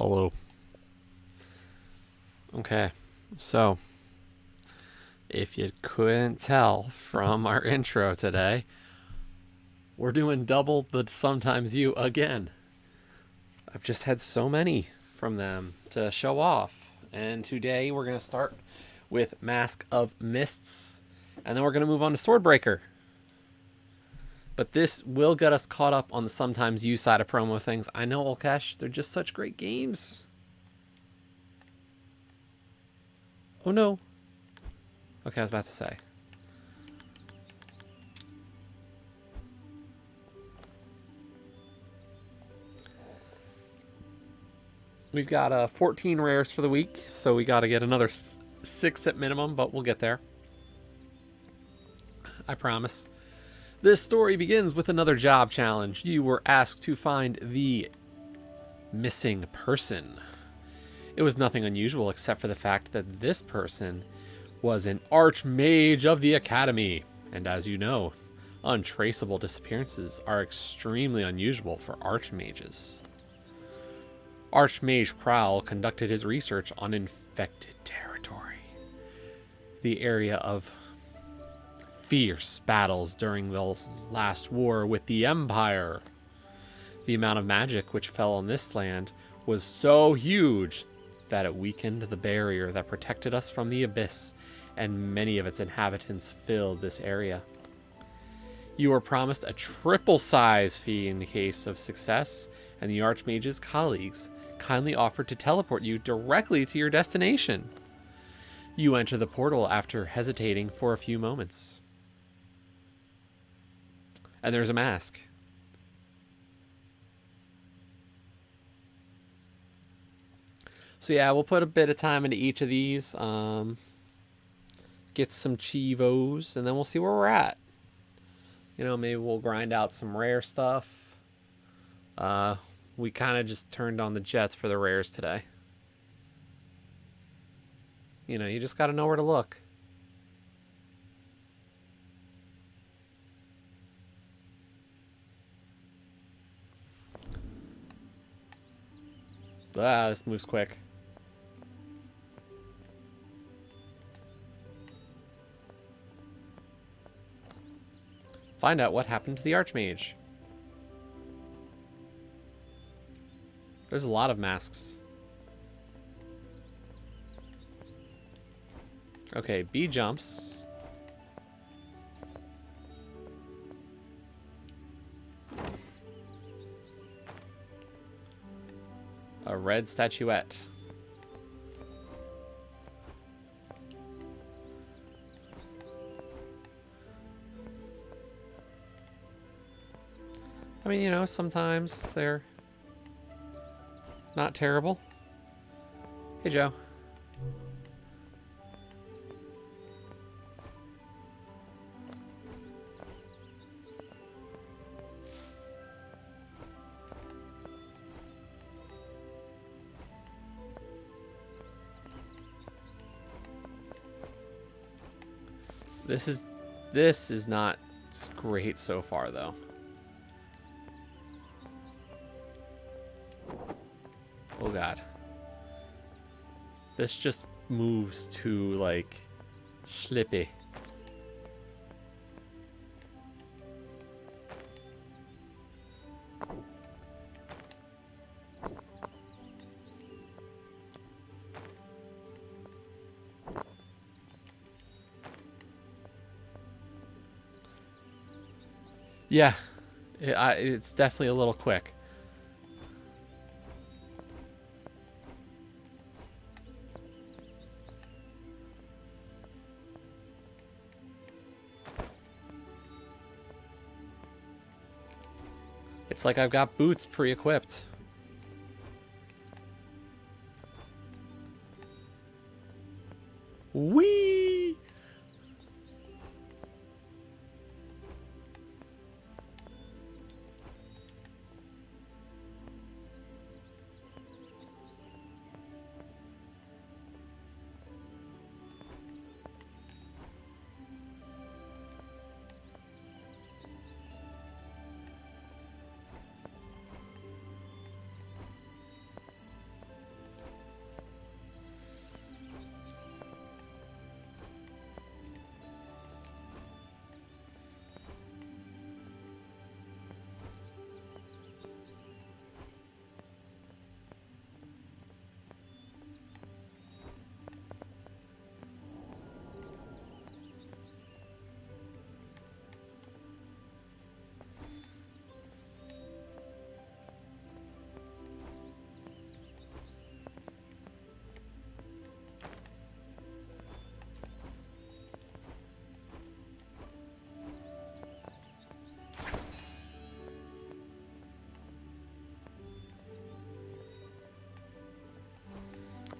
Hello. Okay, so if you couldn't tell from our intro today, we're doing double the sometimes you again. I've just had so many from them to show off. And today we're going to start with Mask of Mists. And then we're going to move on to Swordbreaker. But this will get us caught up on the sometimes you side of promo things. I know, Olkesh, they're just such great games. Oh no. Okay, I was about to say. We've got 14 rares for the week, so we got to get another 6 at minimum, but we'll get there. I promise. This story begins with another job challenge. You were asked to find the missing person. It was nothing unusual except for the fact that this person was an archmage of the academy. And as you know, untraceable disappearances are extremely unusual for archmages. Archmage Crowl conducted his research on infected territory, the area of fierce battles during the last war with the Empire. The amount of magic which fell on this land was so huge that it weakened the barrier that protected us from the abyss, and many of its inhabitants filled this area. You were promised a triple size fee in the case of success, and the Archmage's colleagues kindly offered to teleport you directly to your destination. You enter the portal after hesitating for a few moments. And there's a mask. So yeah, we'll put a bit of time into each of these. Get some Chivos, and then we'll see where we're at. You know, maybe we'll grind out some rare stuff. We kind of just turned on the jets for the rares today. You know, you just got to know where to look. This moves quick. Find out what happened to the Archmage. There's a lot of masks. Okay, B jumps. A red statuette. I mean, you know, sometimes they're not terrible. Hey, Joe. This is not great so far, though. Oh god. This just moves too, like, slippy. Yeah, it's definitely a little quick. It's like I've got boots pre-equipped. Whee!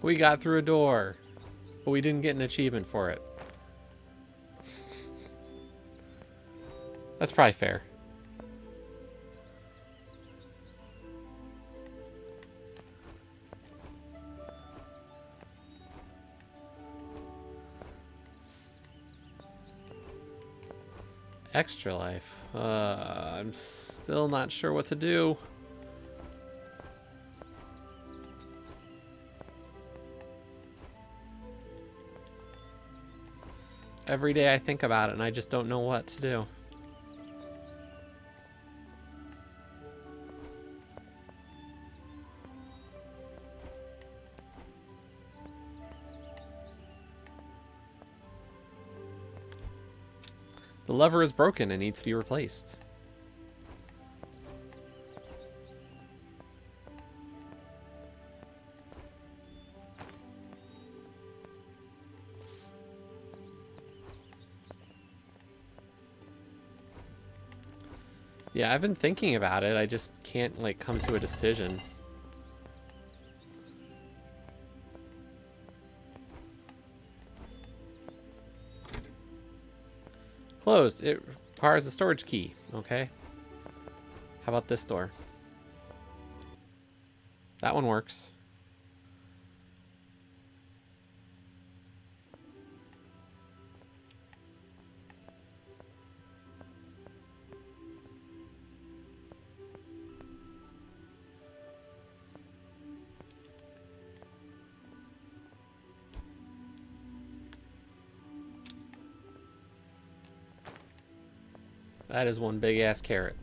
We got through a door, but we didn't get an achievement for it. That's probably fair. Extra life. I'm still not sure what to do. Every day I think about it and I just don't know what to do. The lever is broken and needs to be replaced. Yeah, I've been thinking about it. I just can't, like, come to a decision. Closed. It requires a storage key. Okay. How about this door? That one works. That is one big ass carrot.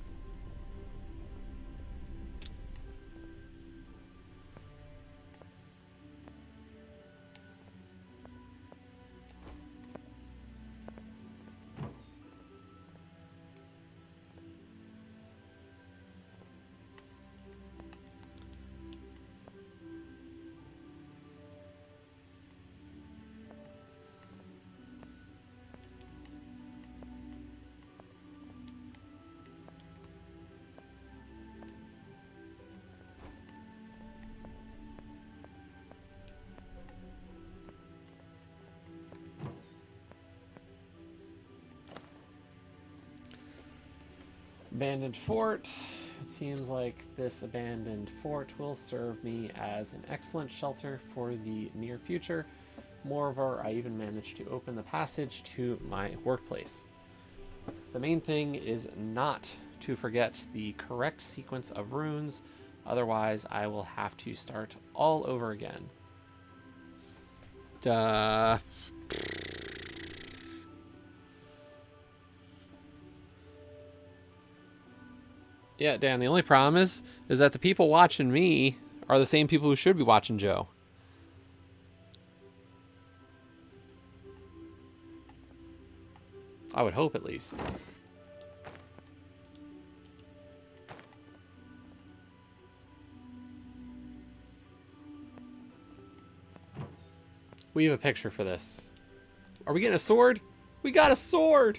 Abandoned fort. It seems like this abandoned fort will serve me as an excellent shelter for the near future. Moreover, I even managed to open the passage to my workplace. The main thing is not to forget the correct sequence of runes, otherwise I will have to start all over again. Yeah, Dan, the only problem is that the people watching me are the same people who should be watching Joe. I would hope, at least. We have a picture for this. Are we getting a sword? We got a sword!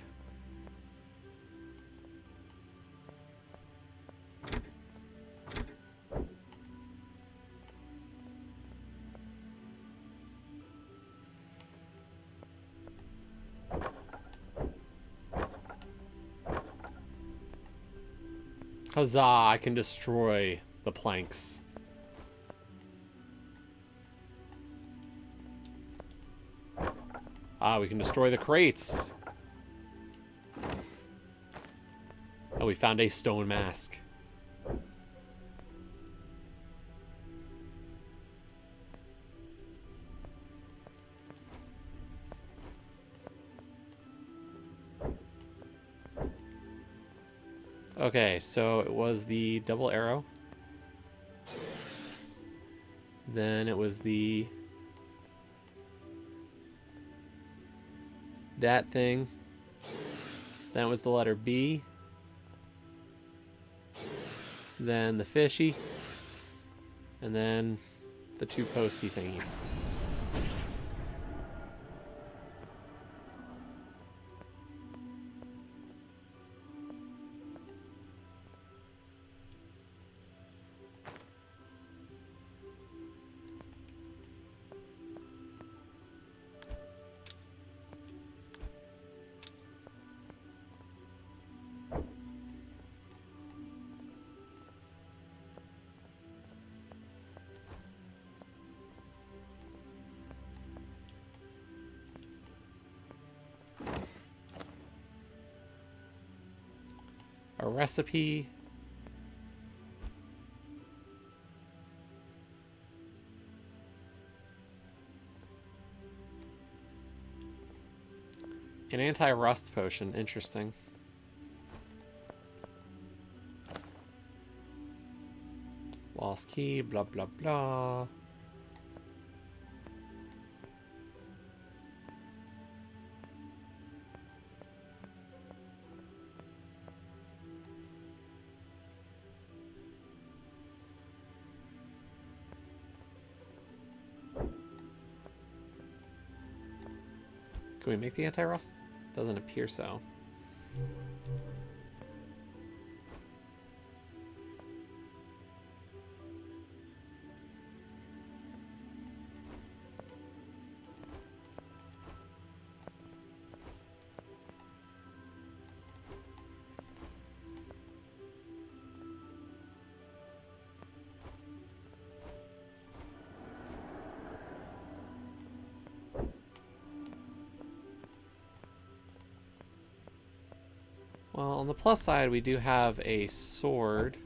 Huzzah, I can destroy the planks. Ah, we can destroy the crates. Oh, we found a stone mask. Okay, so it was the double arrow. Then it was that thing. Then it was the letter B. Then the fishy. And then the two posty thingies. A recipe. An anti-rust potion. Interesting. Lost key. Blah, blah, blah. Can we make the anti-rust? Doesn't appear so. Well, on the plus side, we do have a sword.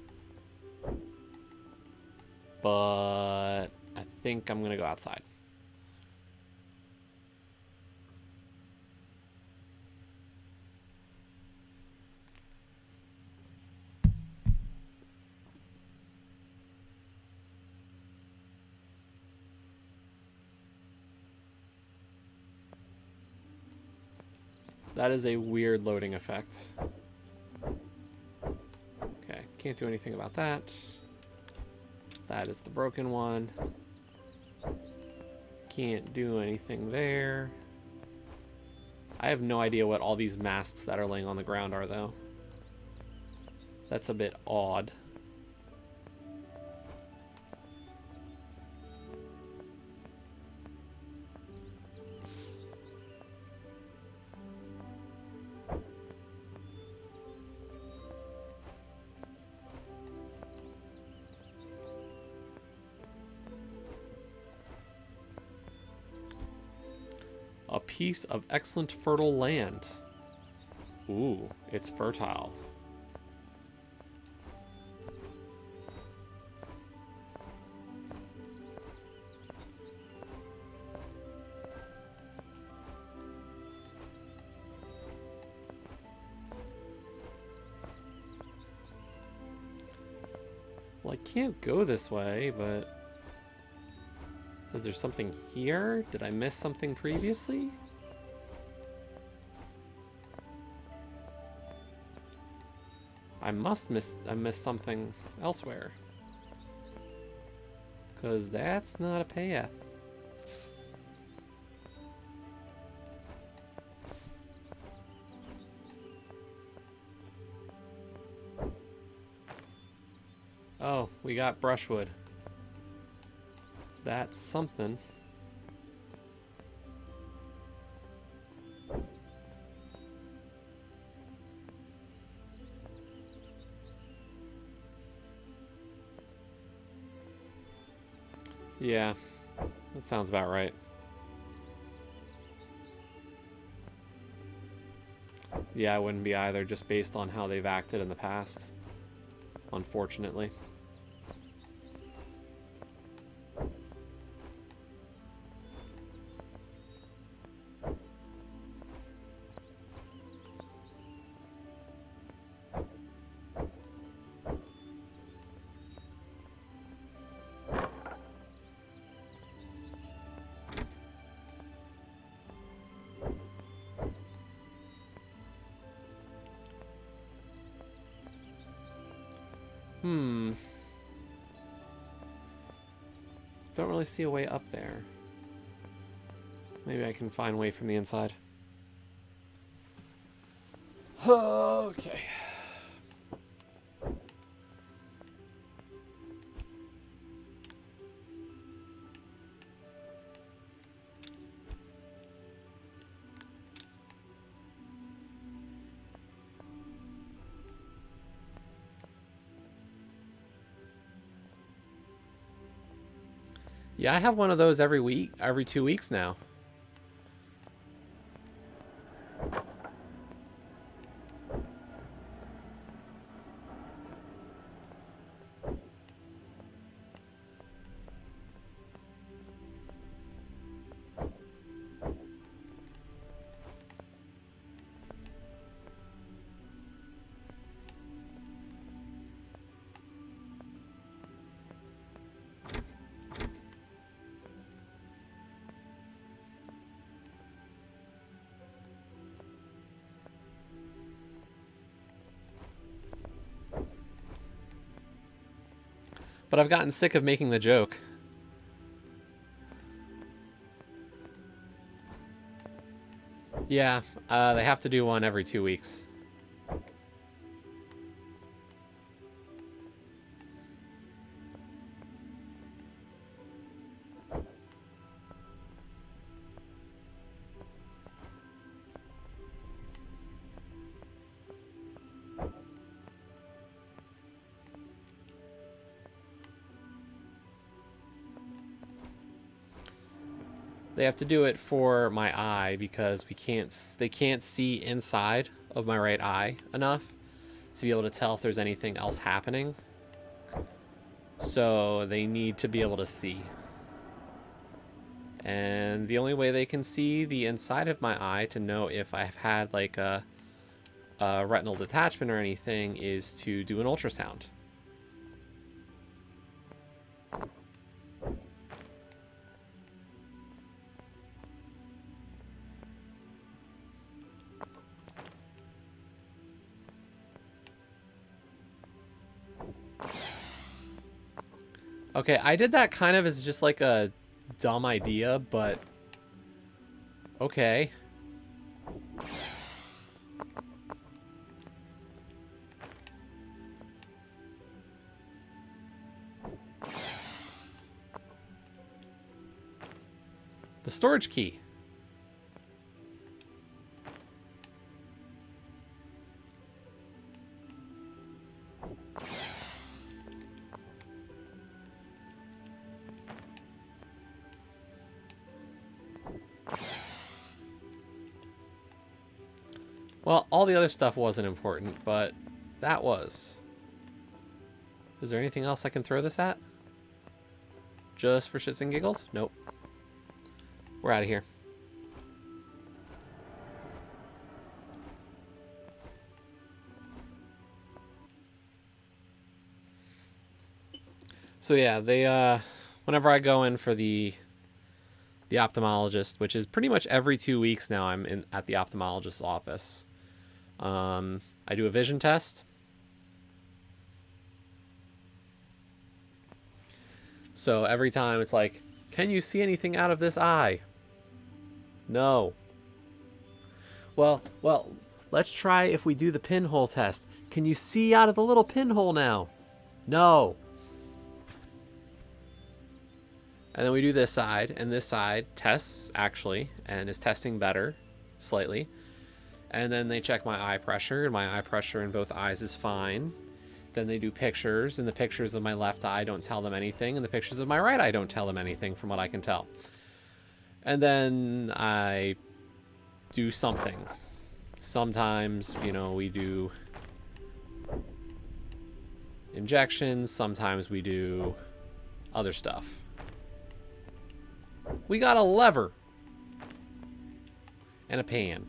But I think I'm going to go outside. That is a weird loading effect. Okay, can't do anything about that. That is the broken one. Can't do anything there. I have no idea what all these masks that are laying on the ground are, though. That's a bit odd. A piece of excellent fertile land. Ooh, it's fertile. Well, I can't go this way, but... Is there something here? Did I miss something previously? I missed something elsewhere. 'Cause that's not a path. Oh, we got brushwood. That's something. Yeah, that sounds about right. Yeah, I wouldn't be either, just based on how they've acted in the past. Unfortunately. Don't really see a way up there. Maybe I can find a way from the inside. Okay. Yeah, I have one of those every week, every 2 weeks now. But I've gotten sick of making the joke. Yeah, they have to do one every 2 weeks. They have to do it for my eye because they can't see inside of my right eye enough to be able to tell if there's anything else happening. So they need to be able to see. And the only way they can see the inside of my eye to know if I've had like a retinal detachment or anything is to do an ultrasound. Okay, I did that kind of as just like a dumb idea, but okay. The storage key. Well, all the other stuff wasn't important, but that was. Is there anything else I can throw this at? Just for shits and giggles? Nope. We're out of here. So yeah, they whenever I go in for the ophthalmologist, which is pretty much every 2 weeks now, I'm in at the ophthalmologist's office. I do a vision test. So every time it's like, can you see anything out of this eye? No. Well, let's try if we do the pinhole test. Can you see out of the little pinhole now? No. And then we do this side, and this side tests, actually, and is testing better, slightly. And then they check my eye pressure, and my eye pressure in both eyes is fine. Then they do pictures, and the pictures of my left eye don't tell them anything, and the pictures of my right eye don't tell them anything from what I can tell. And then I do something. Sometimes, you know, we do injections, sometimes we do other stuff. We got a lever and a pan.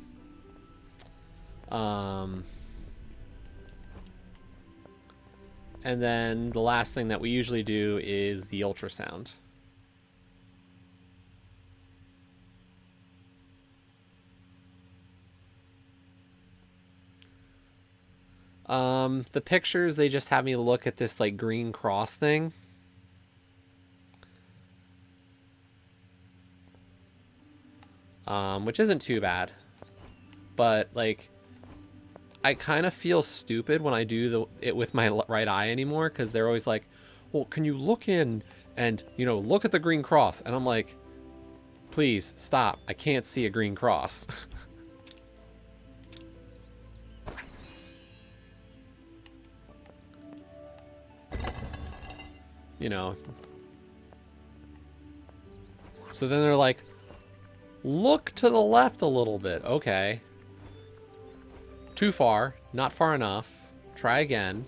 And then the last thing that we usually do is the ultrasound. The pictures, they just have me look at this like green cross thing. Which isn't too bad. But like, I kind of feel stupid when I do it with my right eye anymore, because they're always like, well, can you look in and, you know, look at the green cross? And I'm like, please stop. I can't see a green cross. You know. So then they're like, look to the left a little bit. Okay. Too far. Not far enough. Try again.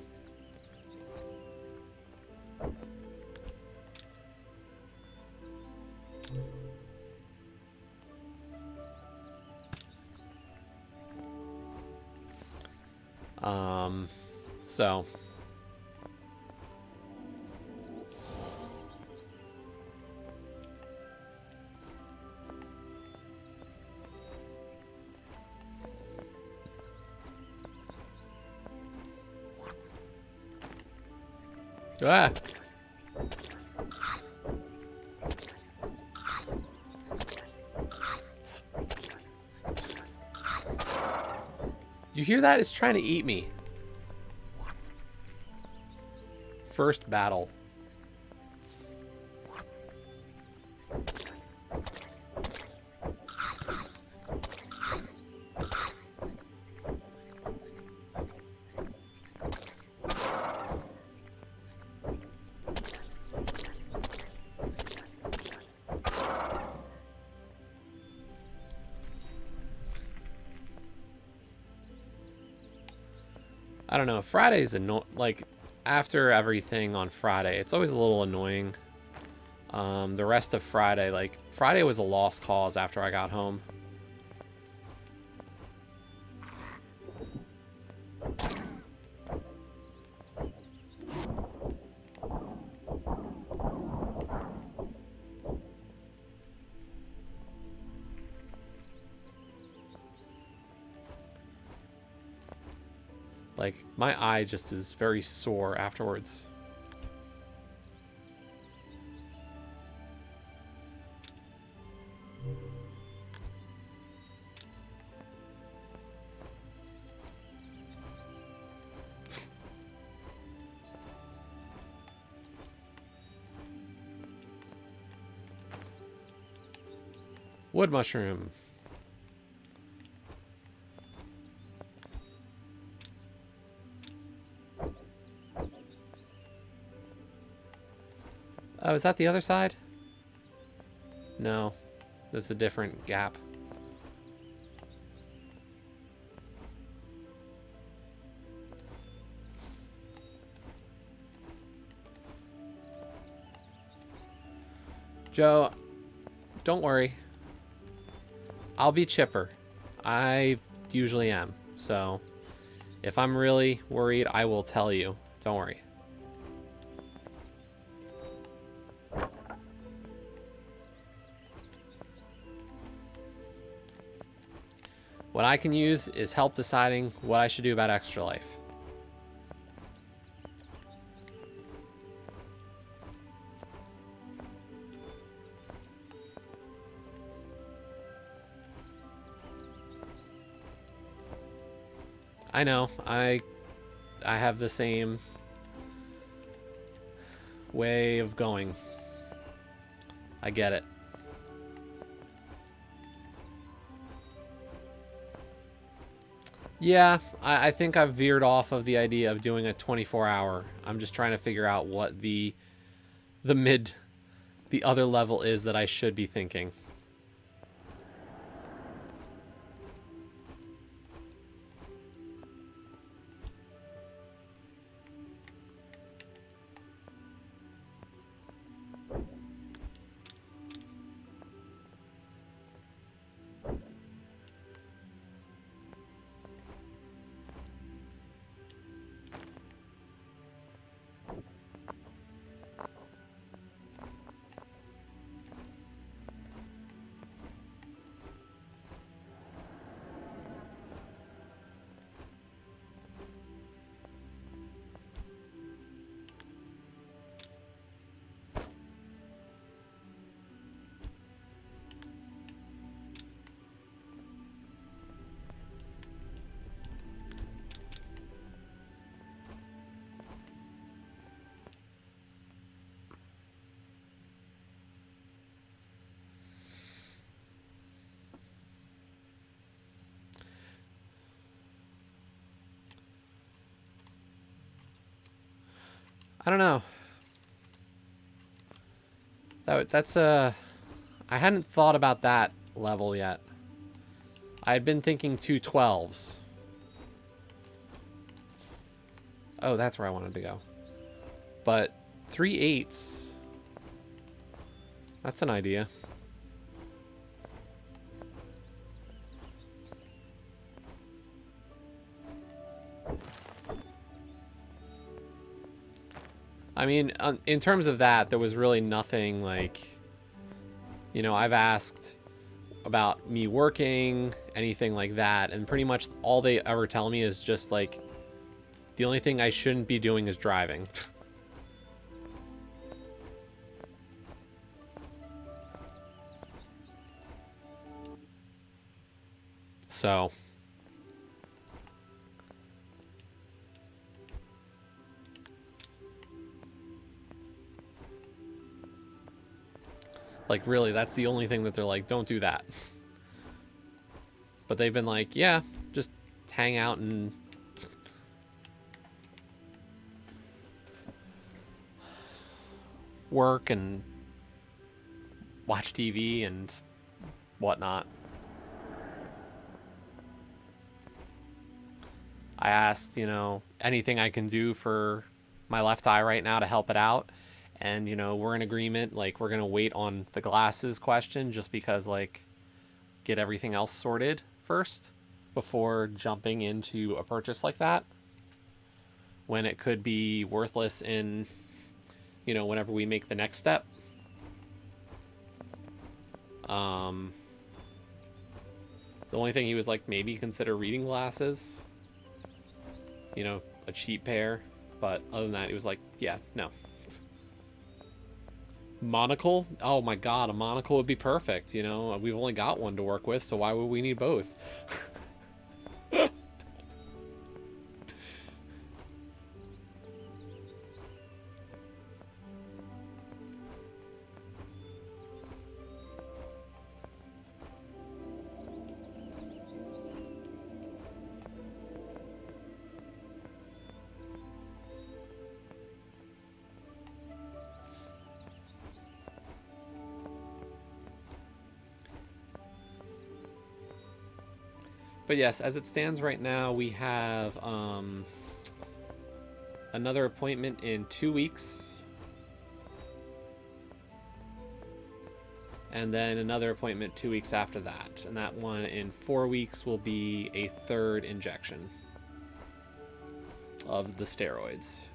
So. Ah. You hear that? It's trying to eat me. First battle. I don't know. Friday's like after everything on Friday, it's always a little annoying. The rest of Friday, like Friday was a lost cause after I got home. Like, my eye just is very sore afterwards. Wood mushroom. Oh, is that the other side? No, that's a different gap. Joe, don't worry. I'll be chipper. I usually am. So, if I'm really worried, I will tell you. Don't worry. What I can use is help deciding what I should do about Extra Life. I know, I have the same way of going. I get it. Yeah, I think I've veered off of the idea of doing a 24-hour. I'm just trying to figure out what the other level is that I should be thinking. I don't know. That's I hadn't thought about that level yet. I had been thinking 212s. Oh, that's where I wanted to go. But 3 8s. That's an idea. I mean, in terms of that, there was really nothing like, you know, I've asked about me working, anything like that, and pretty much all they ever tell me is just like, the only thing I shouldn't be doing is driving. So, Like, really, that's the only thing that they're like, don't do that. But they've been like, yeah, just hang out and work and watch TV and whatnot. I asked, anything I can do for my left eye right now to help it out. And, we're in agreement. Like, we're going to wait on the glasses question just because, like, get everything else sorted first before jumping into a purchase like that. When it could be worthless in, whenever we make the next step. The only thing he was like, maybe consider reading glasses. A cheap pair. But other than that, he was like, yeah, no. Monocle? Oh my god, a monocle would be perfect. We've only got one to work with, so why would we need both? But yes, as it stands right now, we have another appointment in 2 weeks. And then another appointment 2 weeks after that. And that one in 4 weeks will be a third injection of the steroids.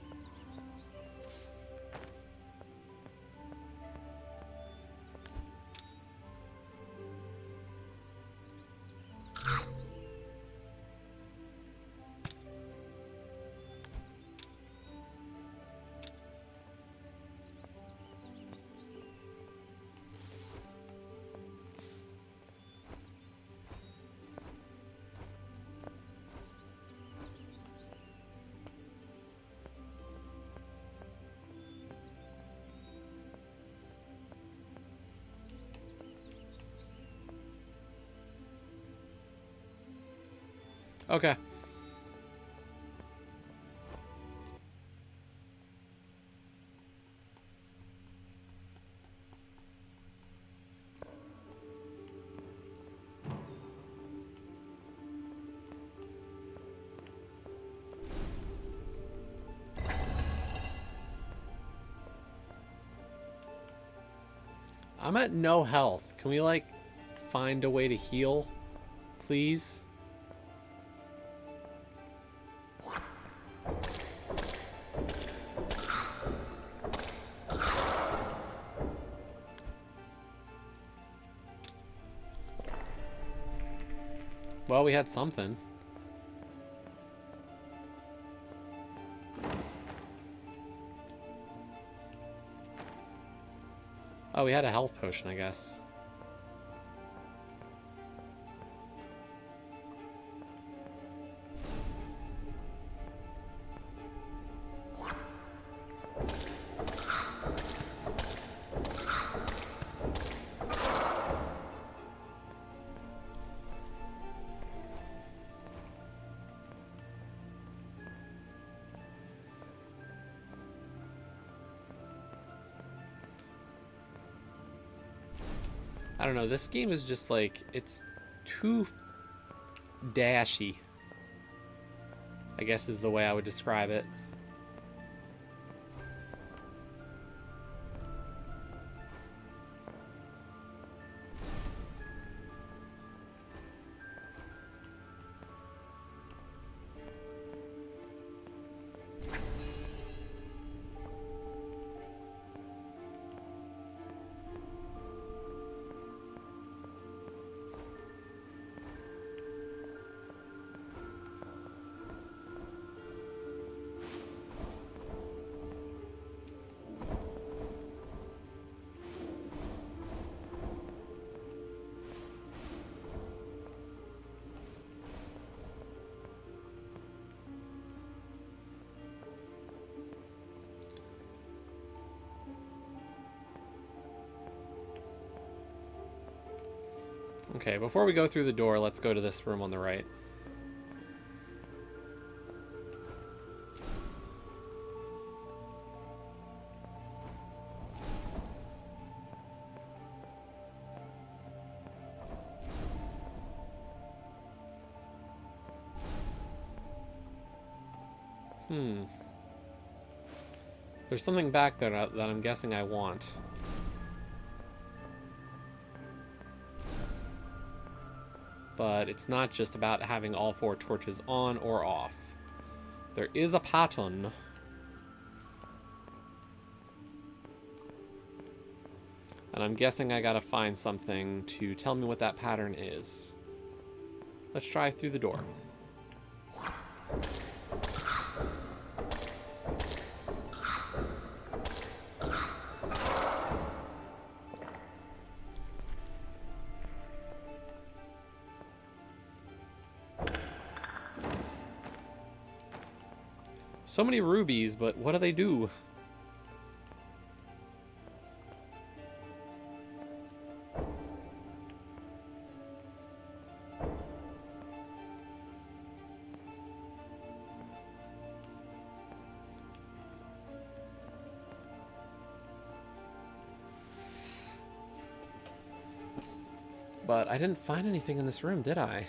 Okay. I'm at no health. Can we, like, find a way to heal, please? Well, we had something. Oh, we had a health potion, I guess. I don't know, this game is just like, it's too dashy, I guess is the way I would describe it. Okay, before we go through the door, let's go to this room on the right. There's something back there that I'm guessing I want. But it's not just about having all 4 torches on or off. There is a pattern. And I'm guessing I gotta find something to tell me what that pattern is. Let's drive through the door. So many rubies, but what do they do? But I didn't find anything in this room, did I?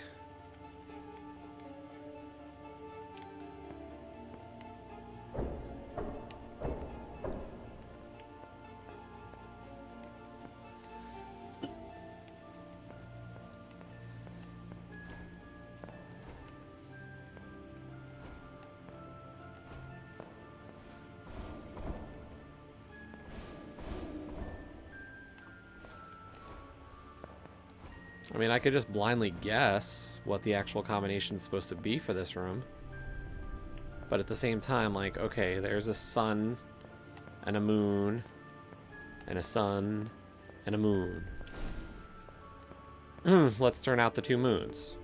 I mean, I could just blindly guess what the actual combination is supposed to be for this room. But at the same time, like, okay, there's a sun and a moon and a sun and a moon. Let's turn out the 2 moons.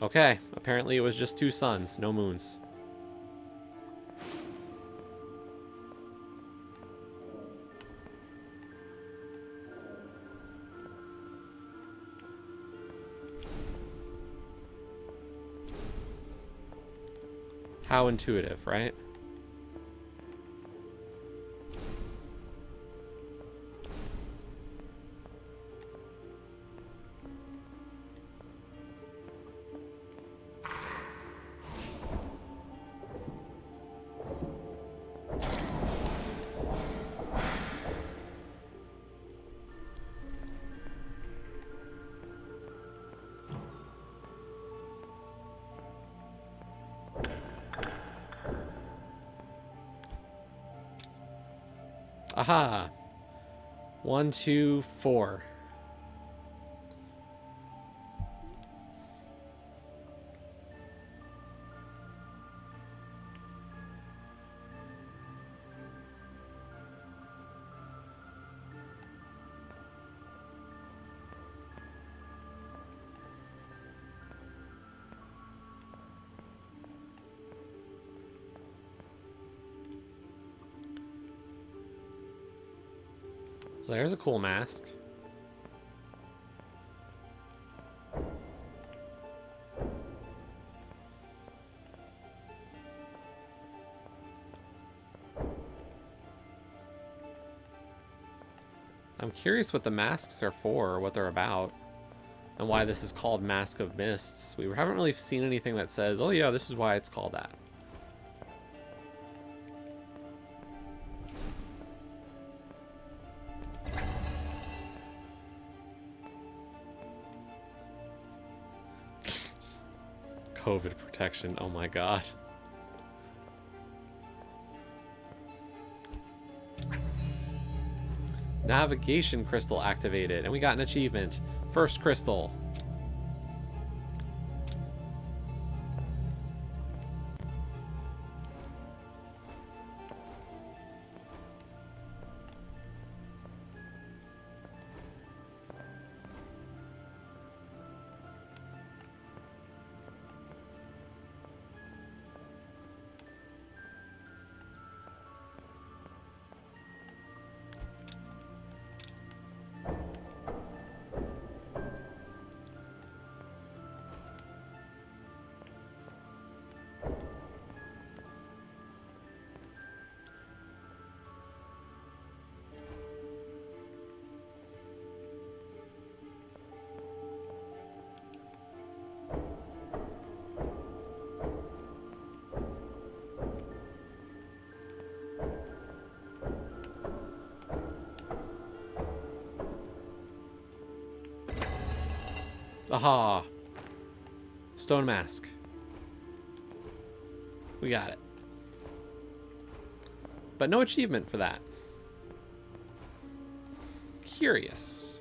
Okay, apparently it was just 2 suns, no moons. How intuitive, right? Aha! 1, 2, 4. There's a cool mask. I'm curious what the masks are for, or what they're about, and why this is called Mask of Mists. We haven't really seen anything that says, oh yeah, this is why it's called that. COVID protection, oh my god. Navigation crystal activated, and we got an achievement. First crystal. Aha! Stone mask. We got it. But no achievement for that. Curious.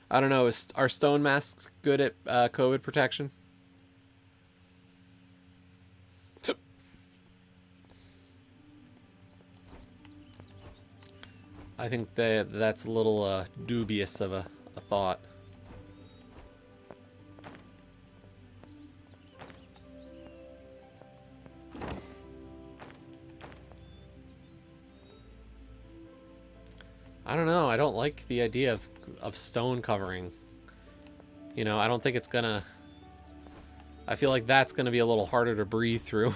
I don't know. Are stone masks good at COVID protection? I think that's a little dubious of a thought. I don't know. I don't like the idea of stone covering. You know, I don't think it's gonna... I feel like that's gonna be a little harder to breathe through.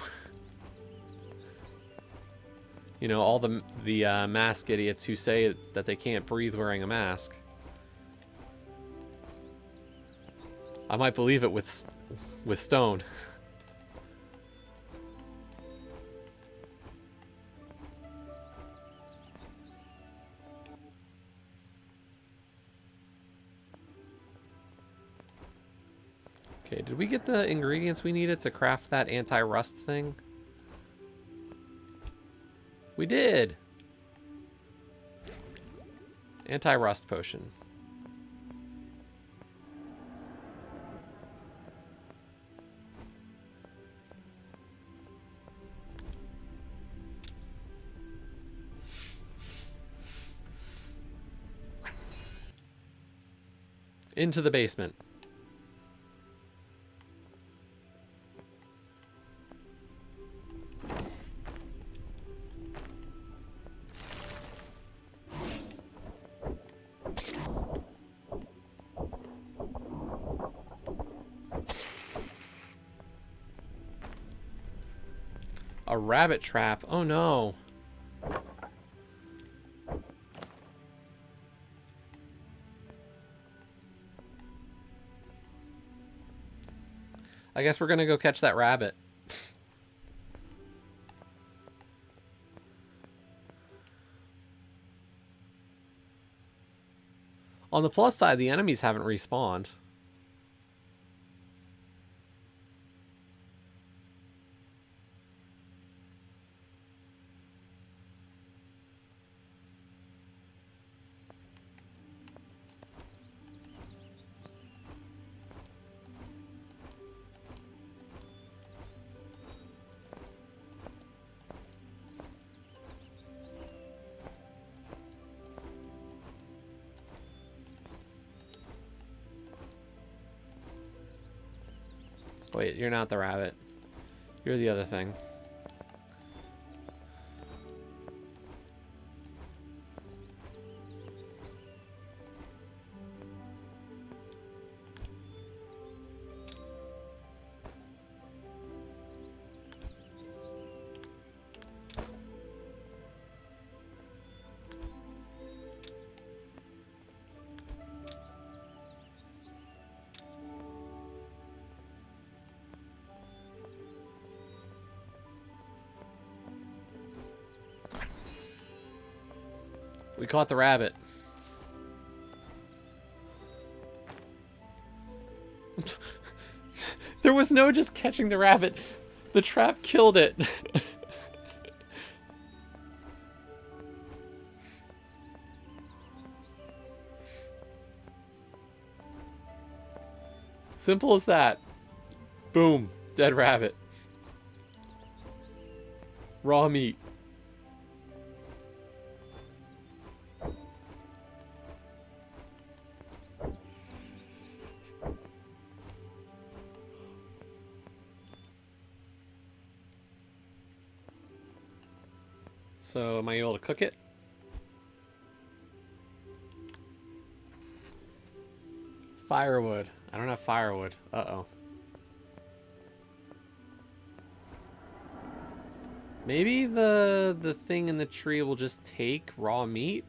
You know, all the mask idiots who say that they can't breathe wearing a mask. I might believe it with stone. Okay, did we get the ingredients we needed to craft that anti-rust thing? We did! Anti-rust potion. Into the basement. A rabbit trap. Oh no. I guess we're gonna go catch that rabbit. On the plus side, the enemies haven't respawned. Wait, you're not the rabbit. You're the other thing. We caught the rabbit. There was no just catching the rabbit. The trap killed it. Simple as that. Boom. Dead rabbit. Raw meat. So, am I able to cook it? Firewood. I don't have firewood. Uh-oh. Maybe the thing in the tree will just take raw meat?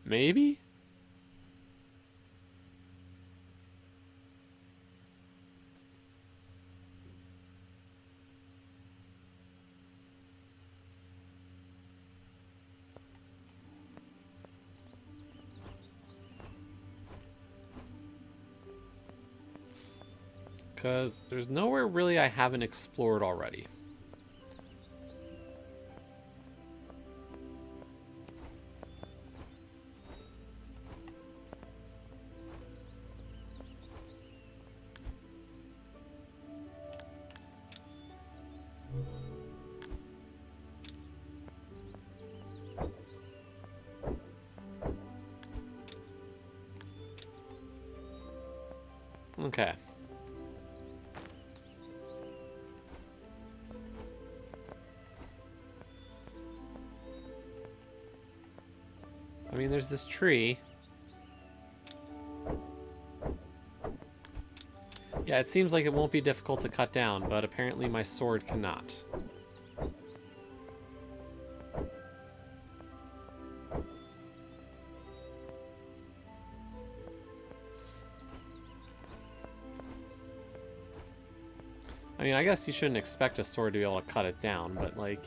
Maybe? Because there's nowhere really I haven't explored already. Okay. I mean, there's this tree. Yeah, it seems like it won't be difficult to cut down, but apparently my sword cannot. I mean, I guess you shouldn't expect a sword to be able to cut it down, but like...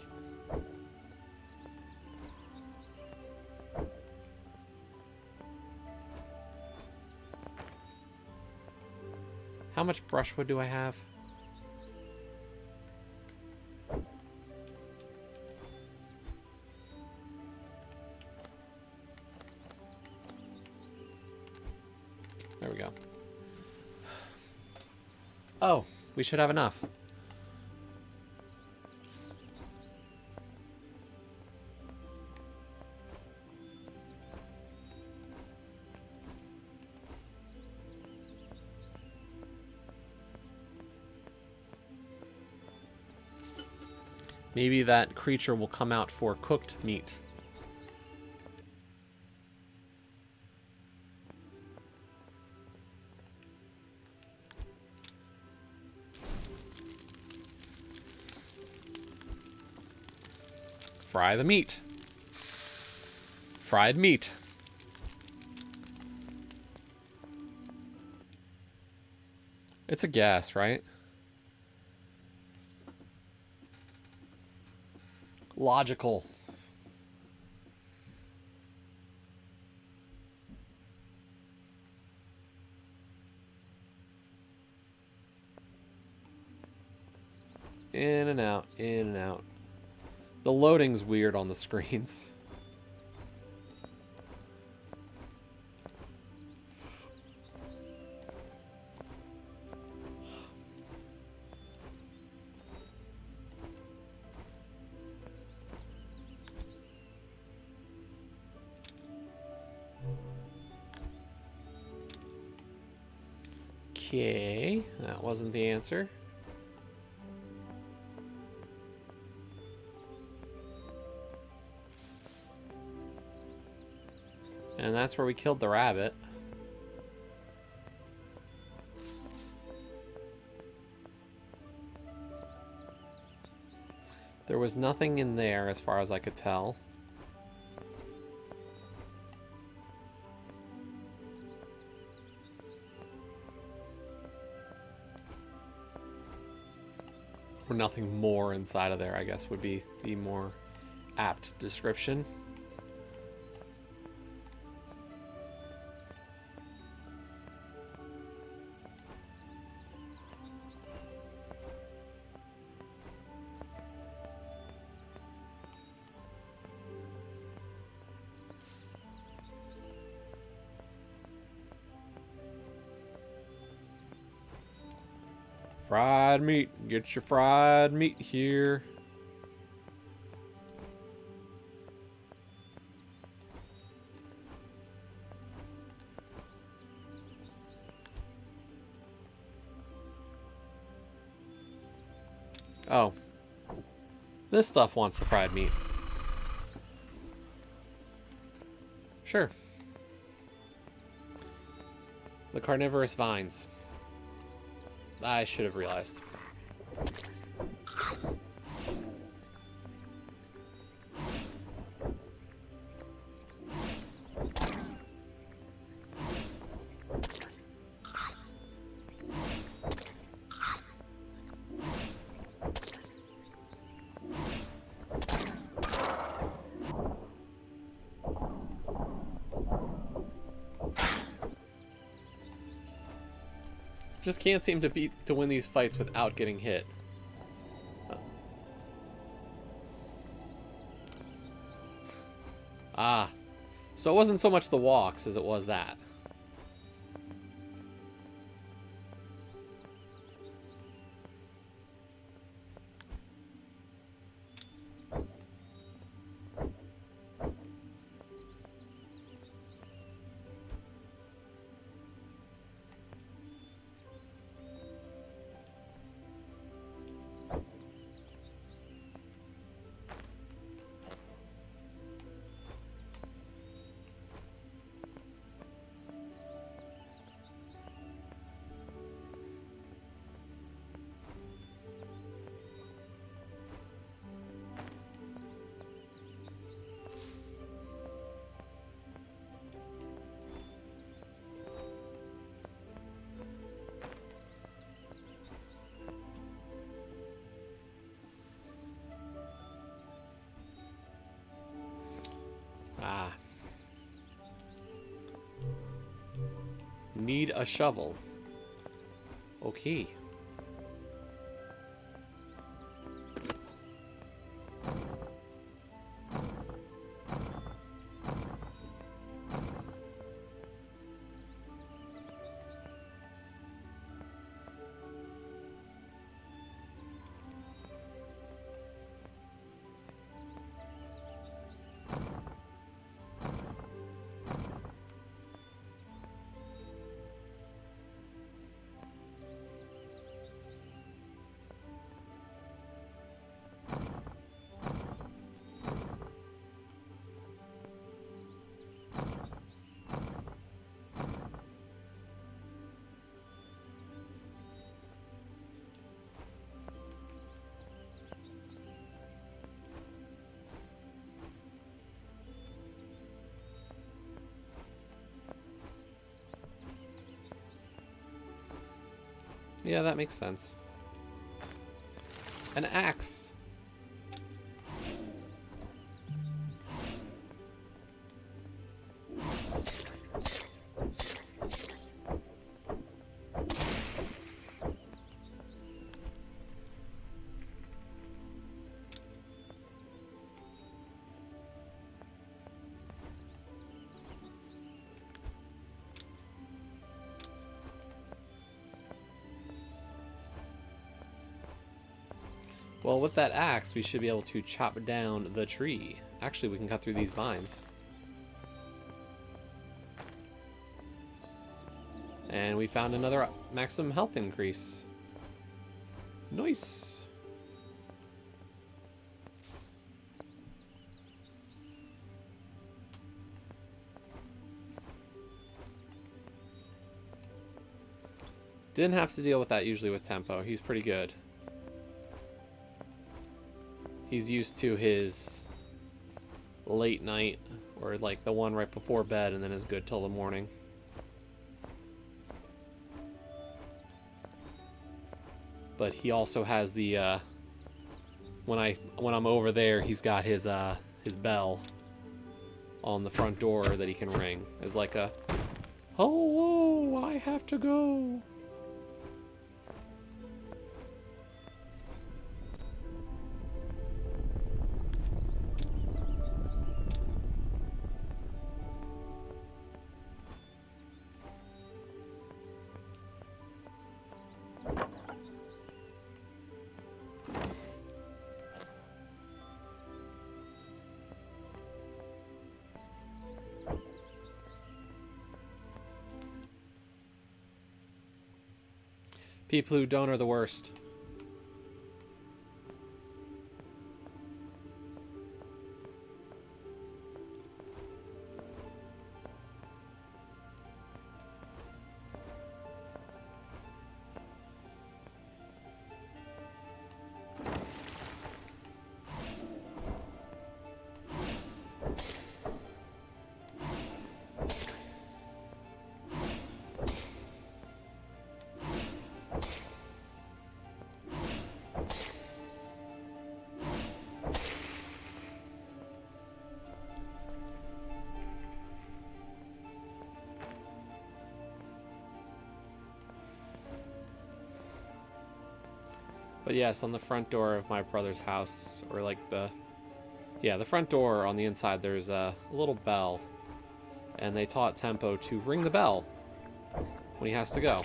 How much brushwood do I have? There we go. Oh, we should have enough. Maybe that creature will come out for cooked meat. Fry the meat. Fried meat. It's a gas, right? Logical. In and out, in and out. The loading's weird on the screens. Okay, that wasn't the answer. And that's where we killed the rabbit. There was nothing in there as far as I could tell. Or nothing more inside of there, I guess, would be the more apt description. Fried meat. Get your fried meat here. Oh. This stuff wants the fried meat. Sure. The carnivorous vines. I should have realized. Just can't seem to win these fights without getting hit. Ah. So it wasn't so much the walks as it was that. Ah. Need a shovel. Okay. Yeah, that makes sense. An axe. Well, with that axe, we should be able to chop down the tree. Actually, we can cut through these vines. And we found another maximum health increase. Nice. Didn't have to deal with that usually with Tempo. He's pretty good. He's used to his late night, or like the one right before bed, and then is good till the morning. But he also has the when I'm over there, he's got his bell on the front door that he can ring as like a hello, I have to go. People who don't are the worst. But yes, on the front door of my brother's house, or like the front door on the inside, there's a little bell. And they taught Tempo to ring the bell when he has to go.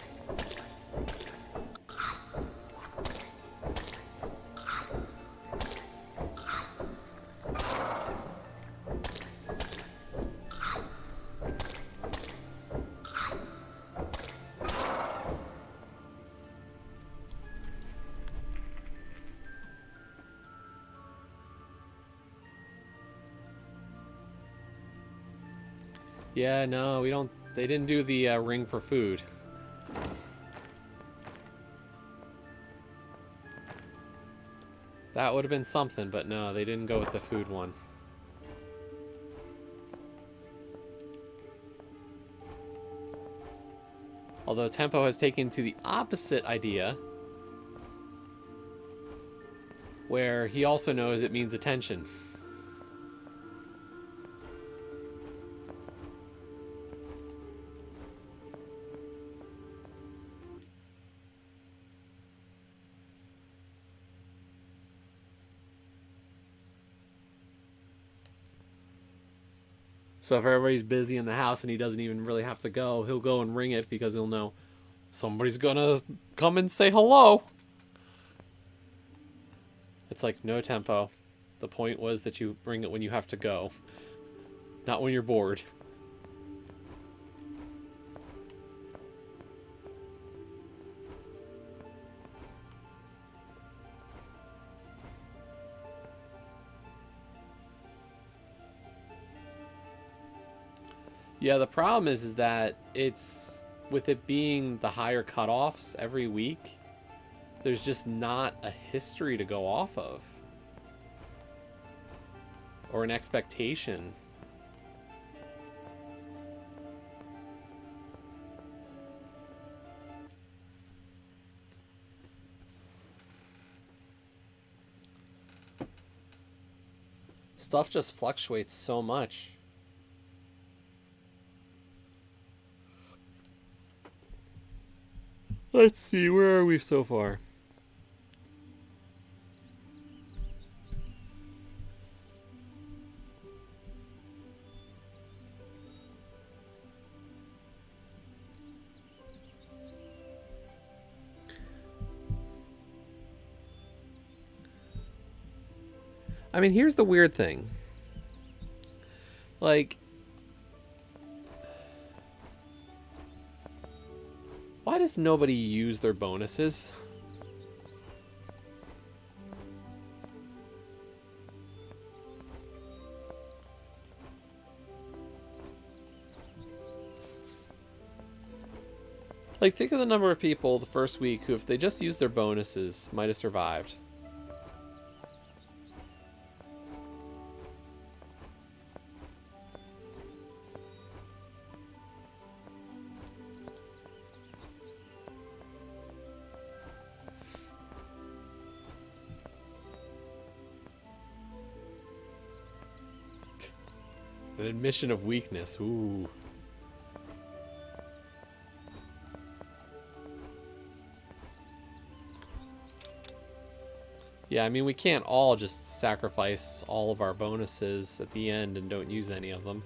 Yeah, no, we don't. They didn't do the ring for food. That would have been something, but no, they didn't go with the food one. Although Tempo has taken to the opposite idea, where he also knows it means attention. So if everybody's busy in the house and he doesn't even really have to go, he'll go and ring it because he'll know somebody's gonna come and say hello. It's like, no, Tempo. The point was that you ring it when you have to go, not when you're bored. Yeah, the problem is that it's, with it being the higher cutoffs every week, there's just not a history to go off of. Or an expectation. Stuff just fluctuates so much. Let's see, where are we so far? I mean, here's the weird thing. Like, why does nobody use their bonuses? Like, think of the number of people the first week who, if they just used their bonuses, might have survived. An admission of weakness. Ooh. Yeah, I mean, we can't all just sacrifice all of our bonuses at the end and don't use any of them.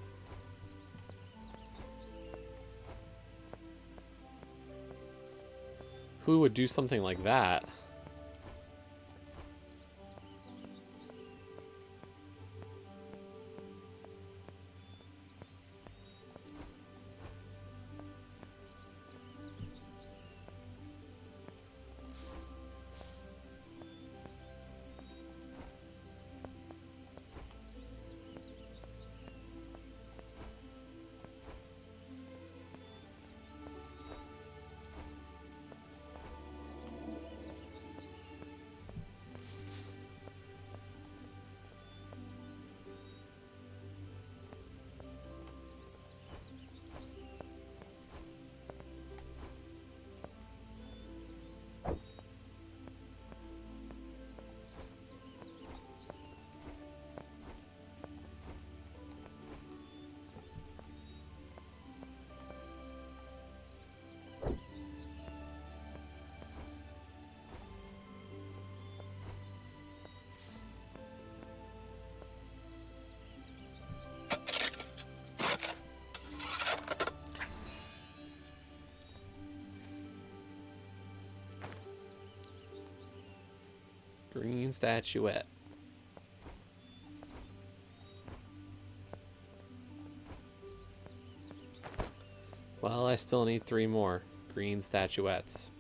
Who would do something like that? Green statuette. Well, I still need 3 more green statuettes.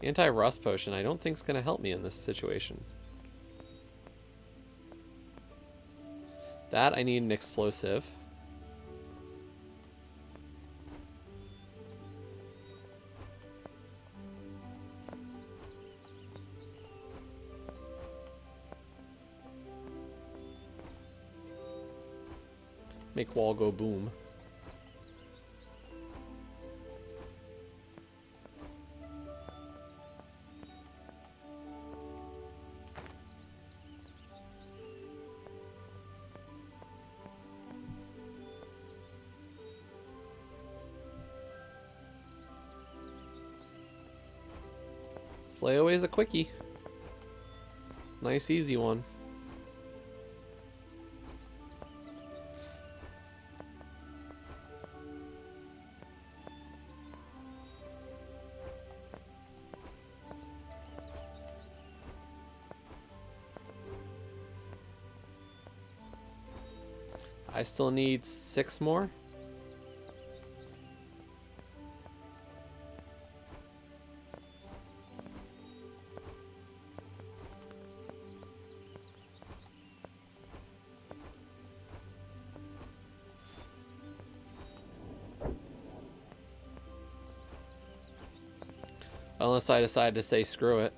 Anti-rust potion I don't think is going to help me in this situation. That I need an explosive. Make wall go boom. Slayaway is a quickie. Nice easy one. I still need 6 more. Unless I decide to say screw it.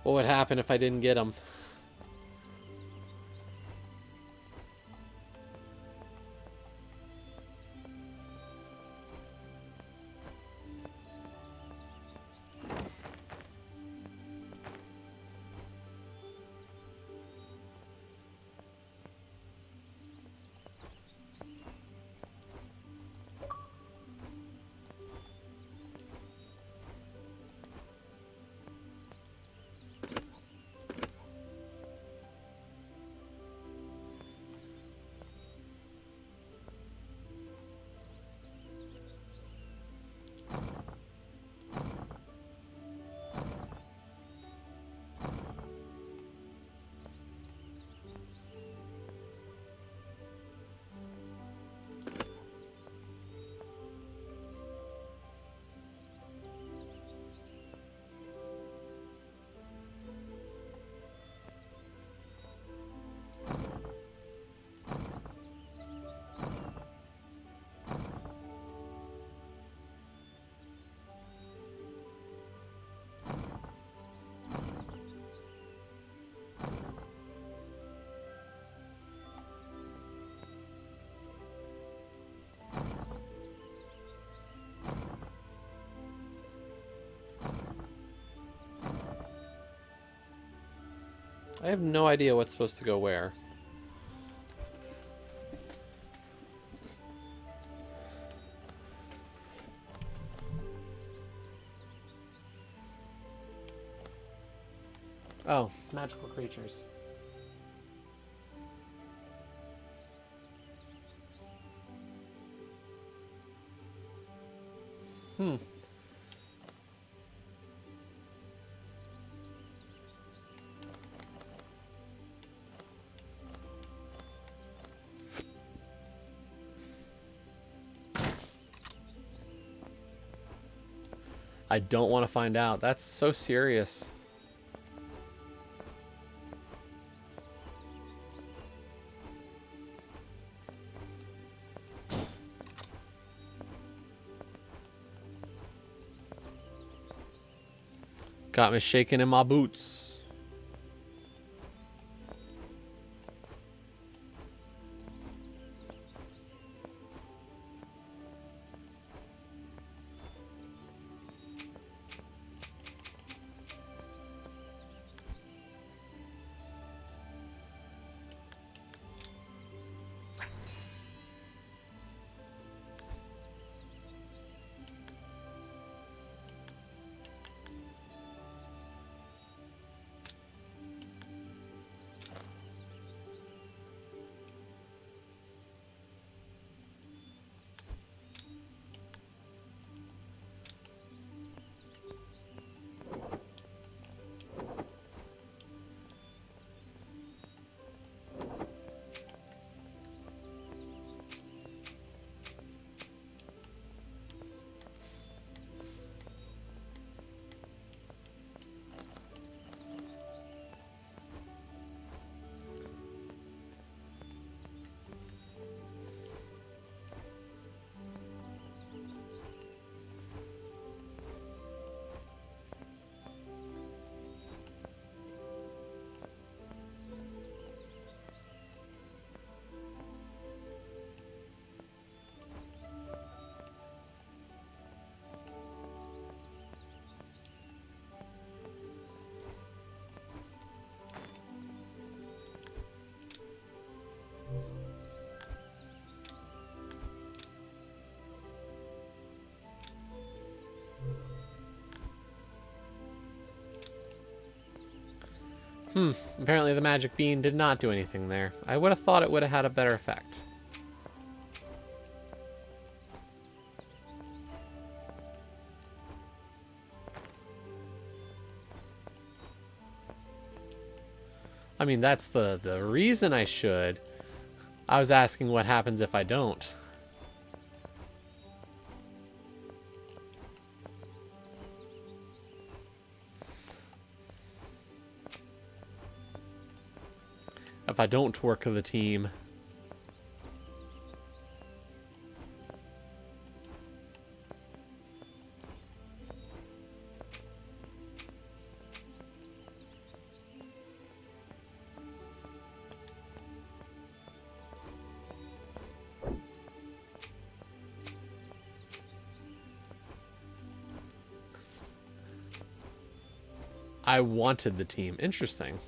What would happen if I didn't get them? I have no idea what's supposed to go where. Oh, magical creatures. I don't want to find out. That's so serious. Got me shaking in my boots. Apparently the magic bean did not do anything there. I would have thought it would have had a better effect. I mean, that's the reason I should. I was asking what happens if I don't. If I don't work the team. I wanted the team. Interesting.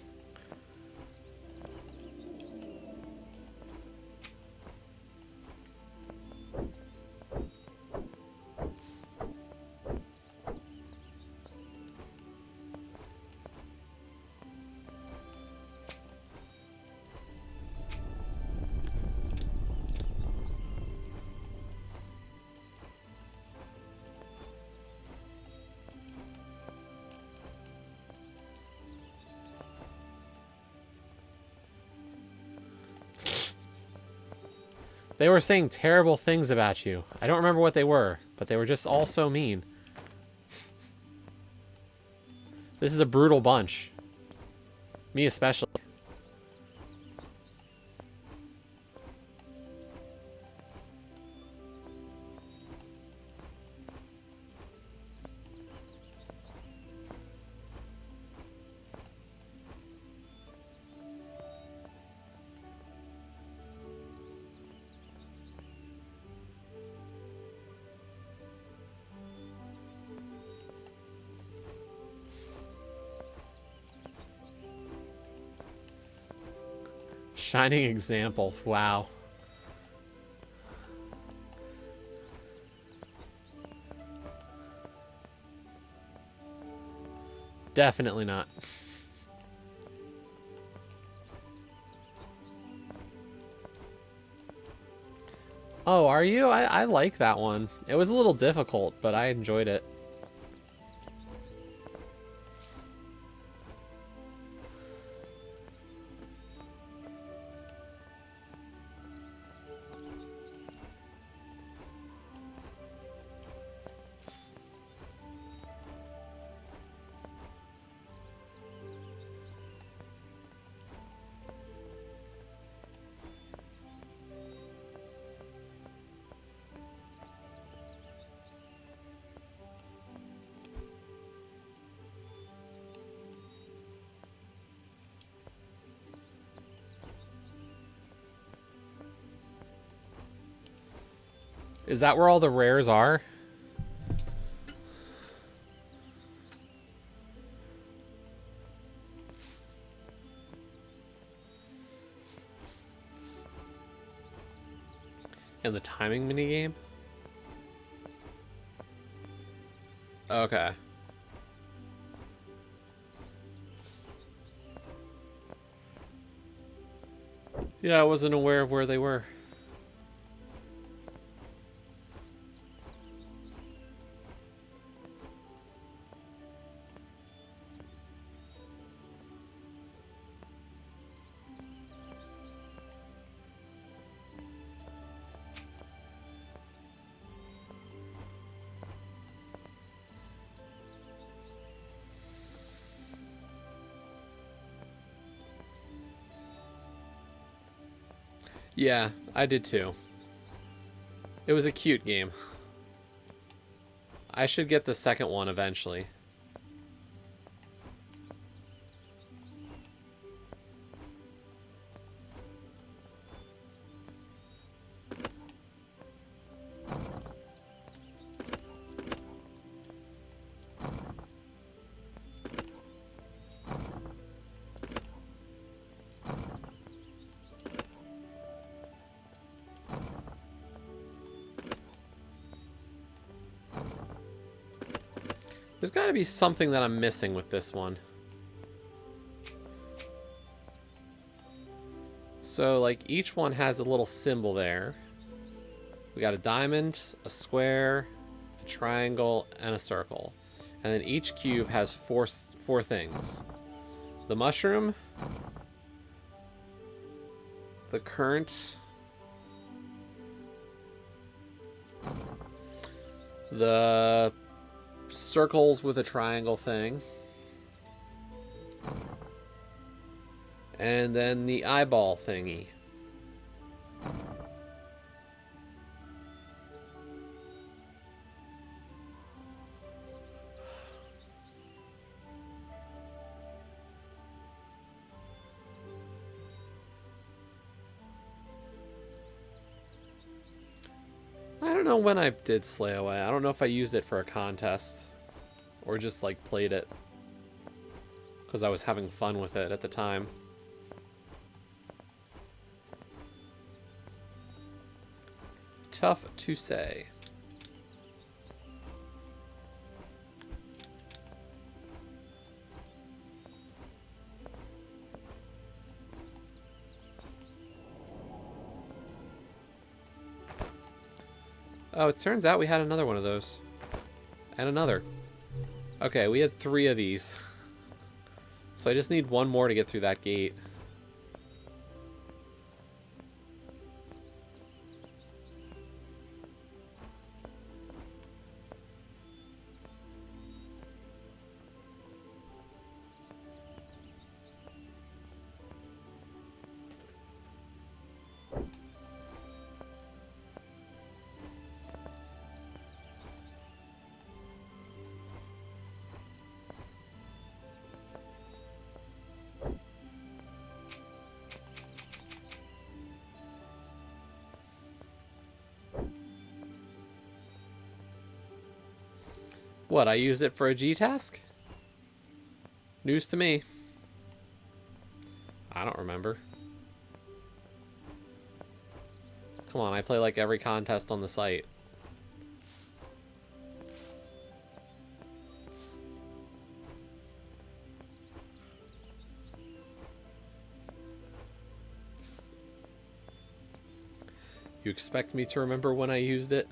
They were saying terrible things about you. I don't remember what they were, but they were just all so mean. This is a brutal bunch. Me especially. Shining example. Wow. Definitely not. Oh, are you? I like that one. It was a little difficult, but I enjoyed it. Is that where all the rares are? In the timing minigame? Okay. Yeah, I wasn't aware of where they were. Yeah, I did too. It was a cute game. I should get the second one eventually. There's got to be something that I'm missing with this one. So, like, each one has a little symbol there. We got a diamond, a square, a triangle, and a circle. And then each cube has four things. The mushroom, the current, the circles with a triangle thing, and then the eyeball thingy. I don't know when I did Slay Away. I don't know if I used it for a contest or just like played it because I was having fun with it at the time. Tough to say. Oh, it turns out we had another one of those. And another. Okay, we had 3 of these. So I just need one more to get through that gate. What, I used it for a G task? News to me. I don't remember. Come on, I play like every contest on the site. You expect me to remember when I used it?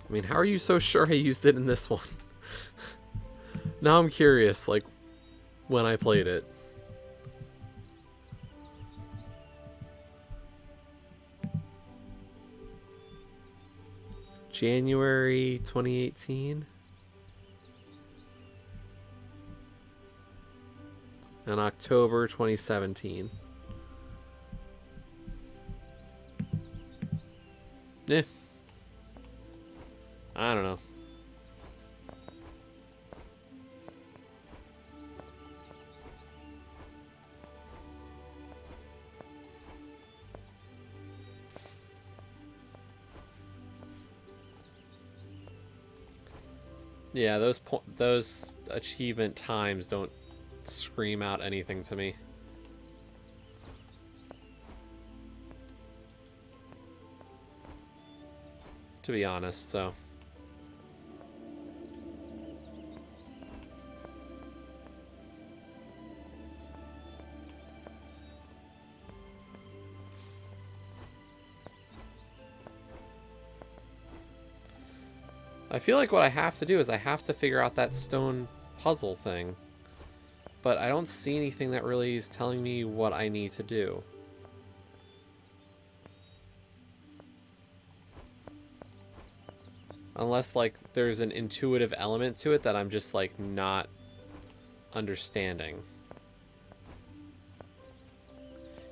I mean, how are you so sure I used it in this one? Now I'm curious, like, when I played it. January 2018? And October 2017. Eh. I don't know. Yeah, those achievement times don't scream out anything to me. To be honest, so. I feel like what I have to do is I have to figure out that stone puzzle thing. But I don't see anything that really is telling me what I need to do. Unless, like, there's an intuitive element to it that I'm just, like, not understanding.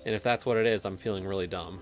And if that's what it is, I'm feeling really dumb.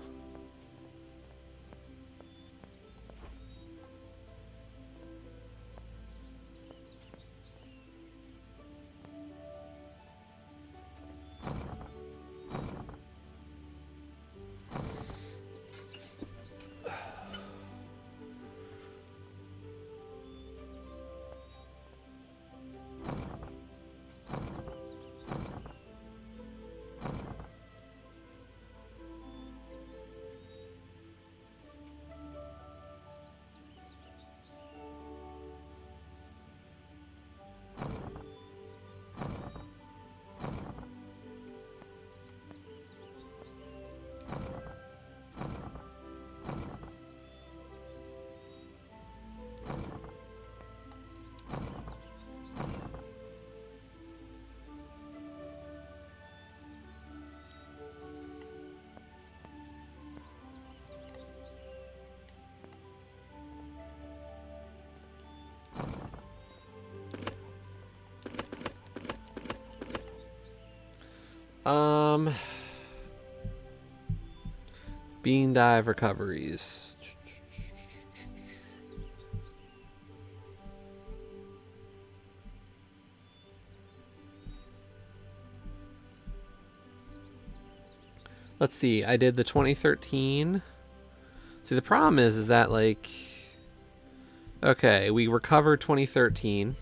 Bean dive recoveries. Let's see. I did the 2013. See, the problem is that, like, okay, we recovered 2013.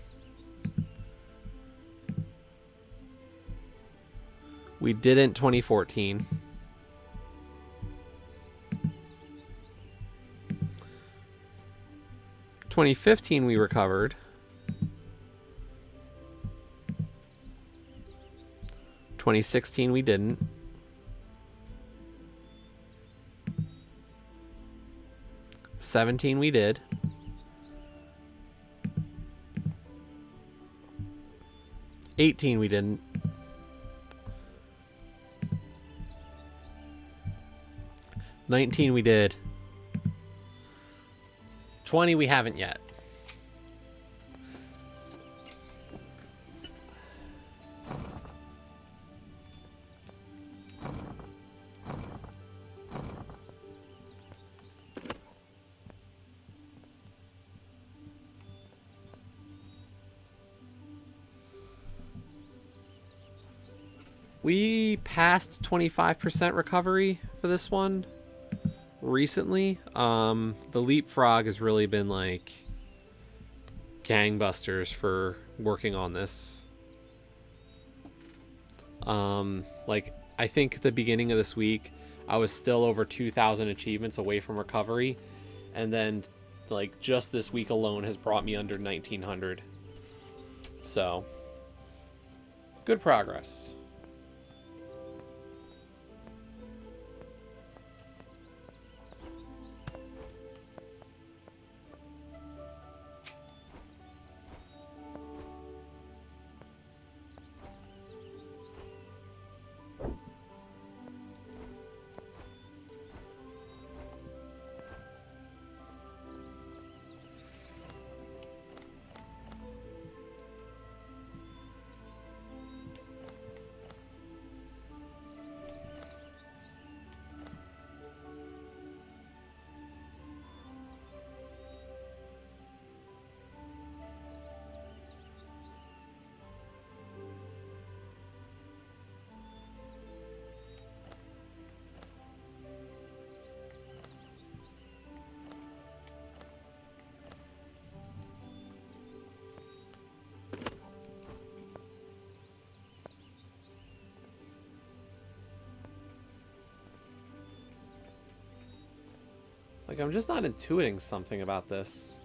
We didn't 2014. (2015) we recovered. 2016 we didn't. 2017 we did. 2018 we didn't. 2019 we did. 2020 we haven't yet. We passed 25% recovery for this one recently. The leapfrog has really been like gangbusters for working on this. Like, I think at the beginning of this week I was still over 2,000 achievements away from recovery, and then like just this week alone has brought me under 1,900. So good progress. Like, I'm just not intuiting something about this.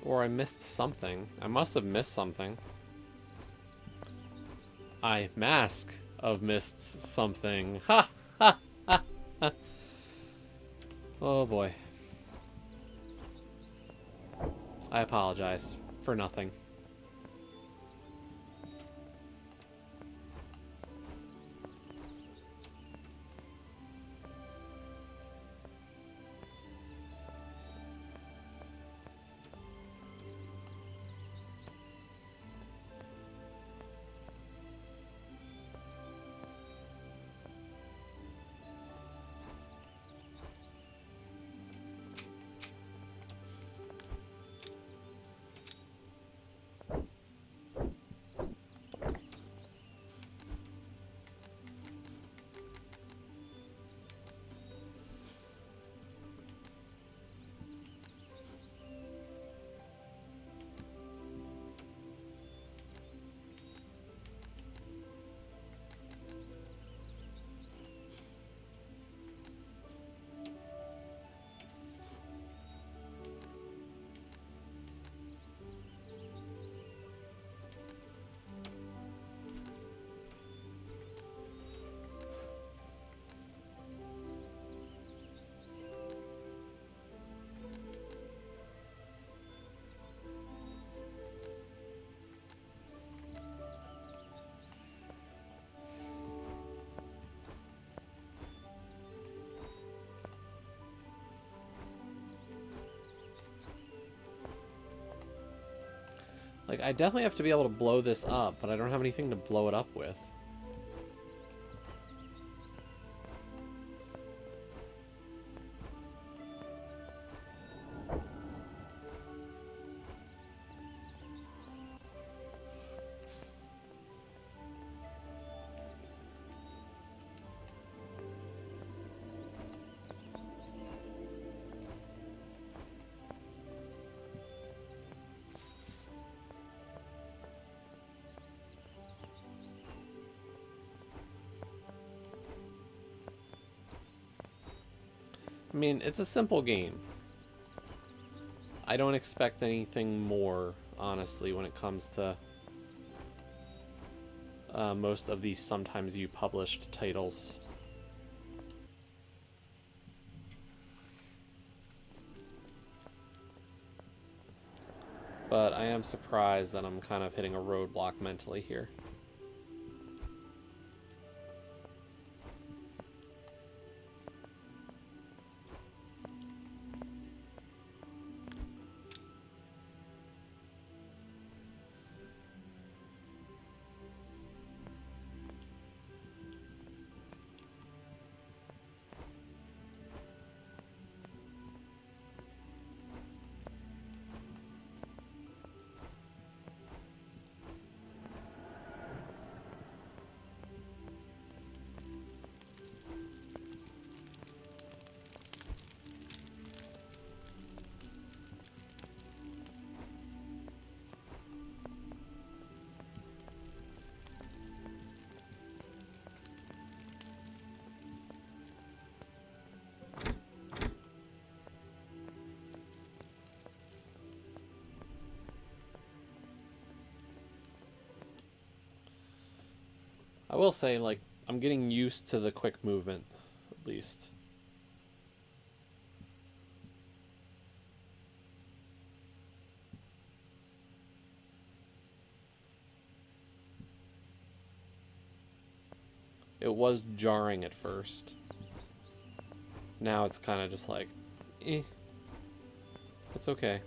Or I missed something. I must have missed something. I must have missed something. Ha! Ha! Ha! Ha! Oh boy. I apologize for nothing. Like, I definitely have to be able to blow this up, but I don't have anything to blow it up with. I mean, it's a simple game. I don't expect anything more, honestly, when it comes to most of these sometimes you published titles. But I am surprised that I'm kind of hitting a roadblock mentally here. I will say, like, I'm getting used to the quick movement, at least. It was jarring at first. Now it's kind of just like, eh, it's okay.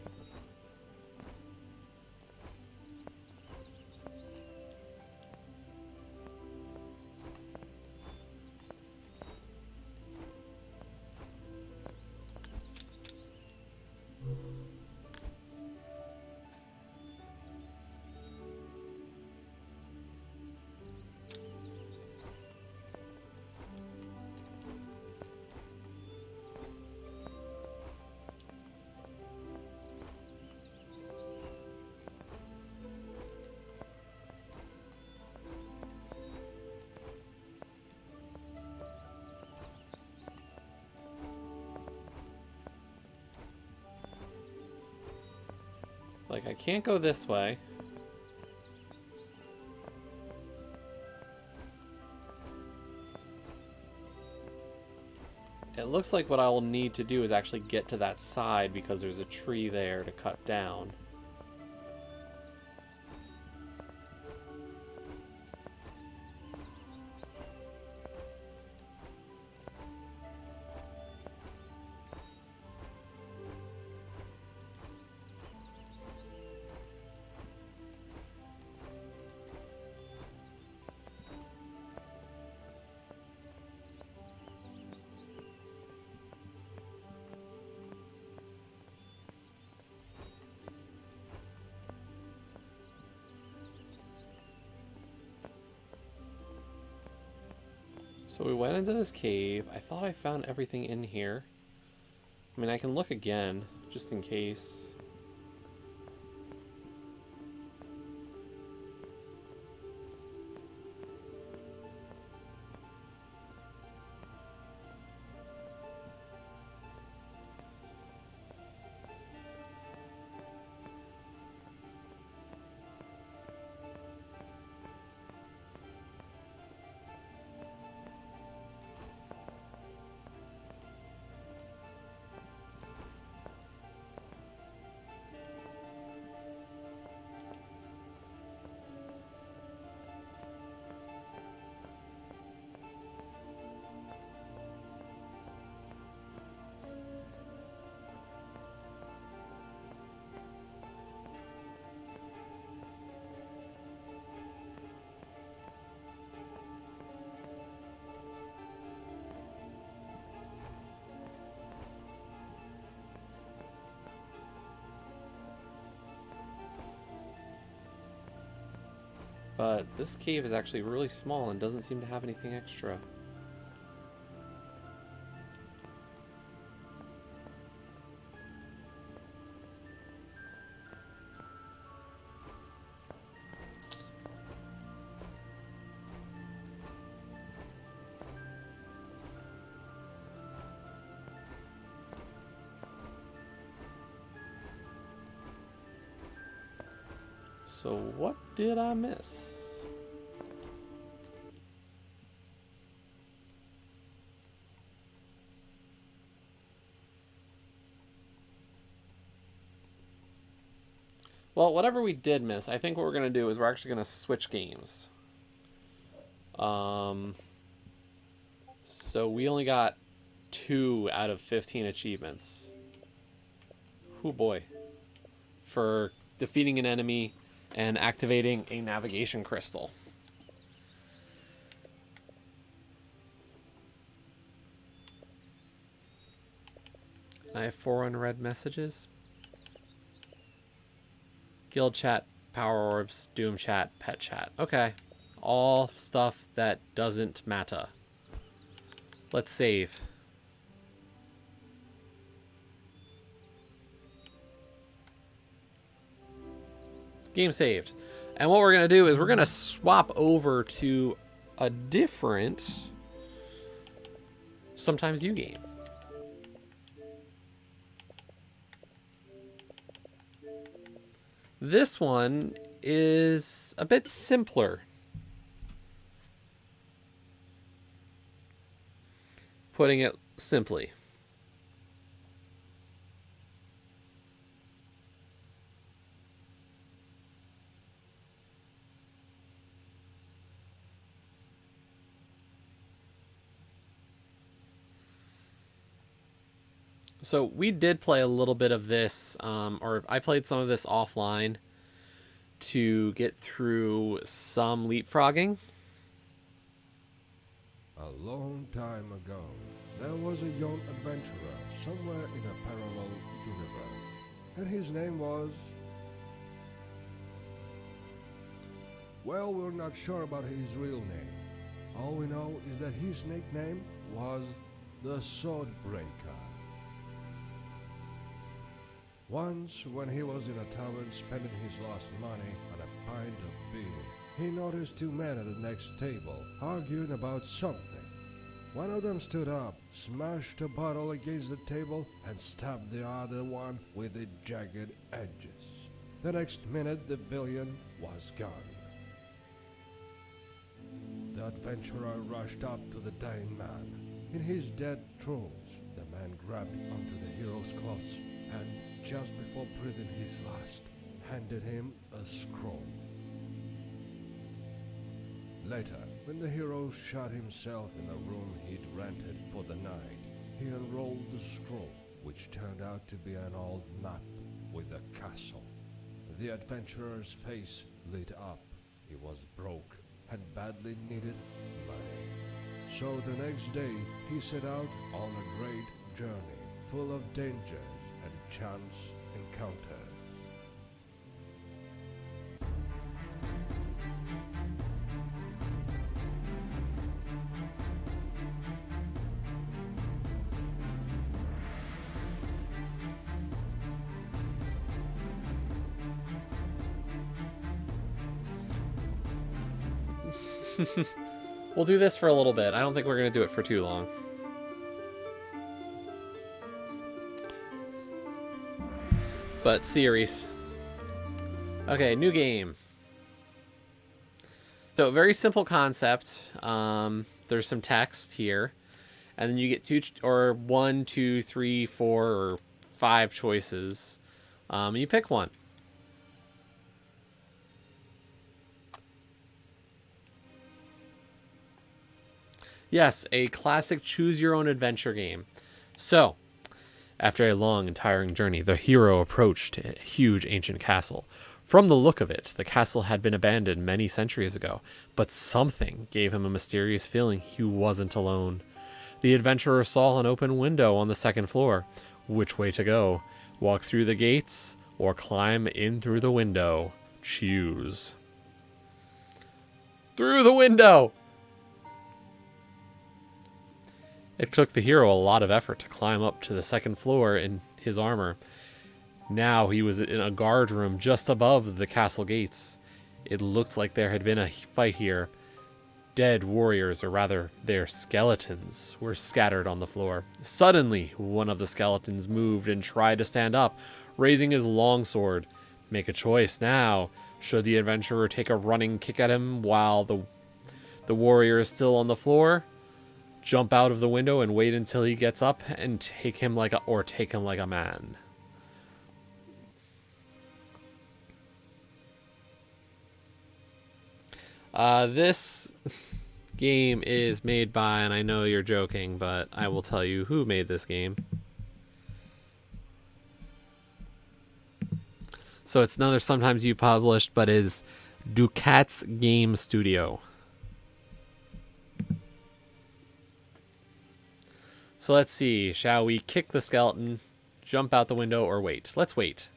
Like, I can't go this way. It looks like what I will need to do is actually get to that side because there's a tree there to cut down. So we went into this cave. I thought I found everything in here. I mean, I can look again, just in case. But this cave is actually really small and doesn't seem to have anything extra. So what did I miss? Well, whatever we did miss, I think what we're going to do is we're actually going to switch games. So we only got 2 out of 15 achievements. Oh boy. For defeating an enemy and activating a navigation crystal. I have 4 unread messages. Guild chat, power orbs, doom chat, pet chat. Okay. All stuff that doesn't matter. Let's save. Game saved. And what we're going to do is we're going to swap over to a different Sometimes You game. This one is a bit simpler. Putting it simply. So we did play a little bit of this, or I played some of this offline to get through some leapfrogging. A long time ago, there was a young adventurer somewhere in a parallel universe, and his name was... Well, we're not sure about his real name. All we know is that his nickname was the Swordbreaker. Once, when he was in a tavern spending his last money on a pint of beer, he noticed 2 men at the next table arguing about something. One of them stood up, smashed a bottle against the table, and stabbed the other one with its jagged edges. The next minute, the villain was gone. The adventurer rushed up to the dying man. In his dead throes, the man grabbed onto the hero's clothes and, just before breathing his last, handed him a scroll. Later, when the hero shut himself in the room he'd rented for the night, he unrolled the scroll, which turned out to be an old map with a castle. The adventurer's face lit up. He was broke and badly needed money. So the next day, he set out on a great journey, full of danger and chance encounters. We'll do this for a little bit. I don't think we're going to do it for too long. But series. Okay, new game. So, very simple concept. There's some text here. And then you get 1, 2, 3, 4, or 5 choices. You pick one. Yes, a classic choose-your-own-adventure game. So, after a long and tiring journey, the hero approached a huge ancient castle. From the look of it, the castle had been abandoned many centuries ago, but something gave him a mysterious feeling he wasn't alone. The adventurer saw an open window on the second floor. Which way to go? Walk through the gates or climb in through the window? Choose. Through the window! It took the hero a lot of effort to climb up to the second floor in his armor. Now he was in a guard room just above the castle gates. It looked like there had been a fight here. Dead warriors, or rather, their skeletons, were scattered on the floor. Suddenly, one of the skeletons moved and tried to stand up, raising his longsword. Make a choice now. Should the adventurer take a running kick at him while the warrior is still on the floor? Jump out of the window and wait until he gets up and take him like a man. This game is made by, and I know you're joking, but I will tell you who made this game. So it's another Sometimes You published, but is Ducat's Game Studio. So let's see. Shall we kick the skeleton, jump out the window, or wait? Let's wait.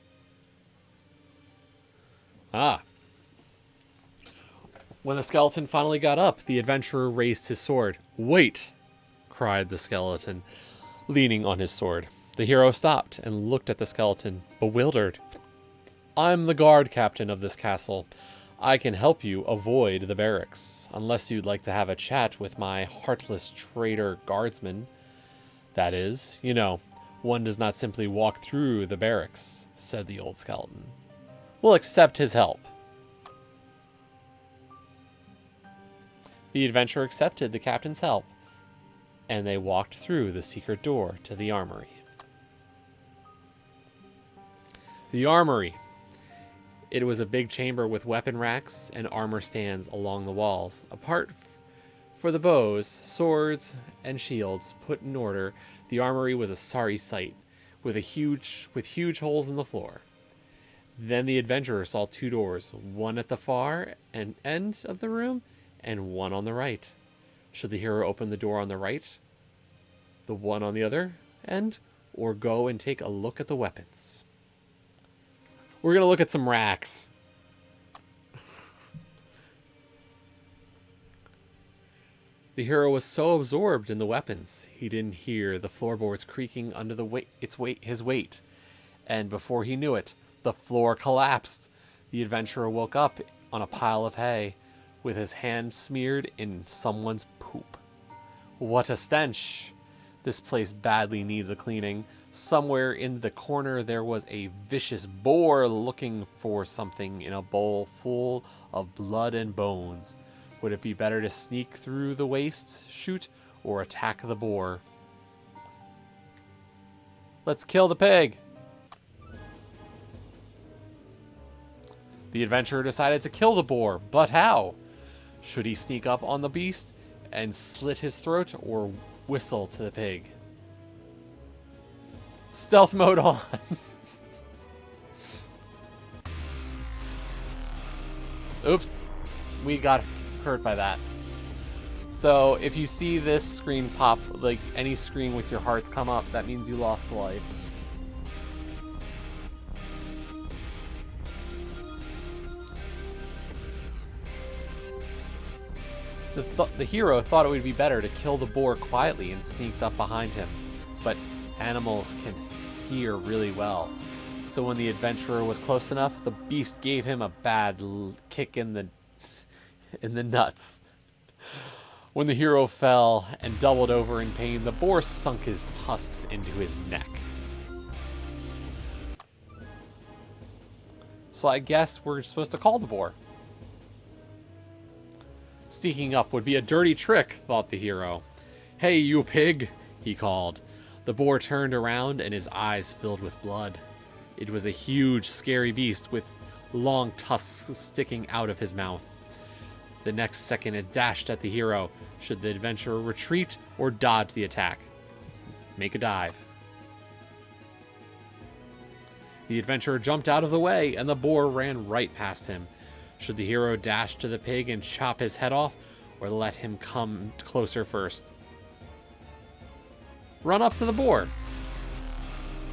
When the skeleton finally got up, the adventurer raised his sword. "Wait!" cried the skeleton, leaning on his sword. The hero stopped and looked at the skeleton, bewildered. "I'm the guard captain of this castle. I can help you avoid the barracks, unless you'd like to have a chat with my heartless traitor guardsman. That is, one does not simply walk through the barracks," said the old skeleton. "We'll accept his help." The adventurer accepted the captain's help, and they walked through the secret door to the armory. The armory. It was a big chamber with weapon racks and armor stands along the walls. Apart for the bows, swords, and shields put in order, the armory was a sorry sight, with huge holes in the floor. Then the adventurer saw 2 doors, one at the far end of the room, and one on the right. Should the hero open the door on the right, the one on the other end, or go and take a look at the weapons? We're going to look at some racks. The hero was so absorbed in the weapons, he didn't hear the floorboards creaking under his weight. And before he knew it, the floor collapsed. The adventurer woke up on a pile of hay, with his hand smeared in someone's poop. What a stench! This place badly needs a cleaning. Somewhere in the corner there was a vicious boar looking for something in a bowl full of blood and bones. Would it be better to sneak through the waste chute or attack the boar? Let's kill the pig! The adventurer decided to kill the boar, but how? Should he sneak up on the beast and slit his throat, or whistle to the pig? Stealth mode on. Oops, we got hurt by that. So if you see this screen pop, like any screen with your hearts come up, that means you lost life. The hero thought it would be better to kill the boar quietly and sneaked up behind him, but animals can hear really well. So when the adventurer was close enough, the beast gave him a bad kick in the nuts. When the hero fell and doubled over in pain, the boar sunk his tusks into his neck. So I guess we're supposed to call the boar. Sneaking up would be a dirty trick, thought the hero. Hey, you pig, he called. The boar turned around and his eyes filled with blood. It was a huge, scary beast with long tusks sticking out of his mouth. The next second it dashed at the hero. Should the adventurer retreat or dodge the attack? Make a dive. The adventurer jumped out of the way and the boar ran right past him. Should the hero dash to the pig and chop his head off, or let him come closer first? Run up to the boar.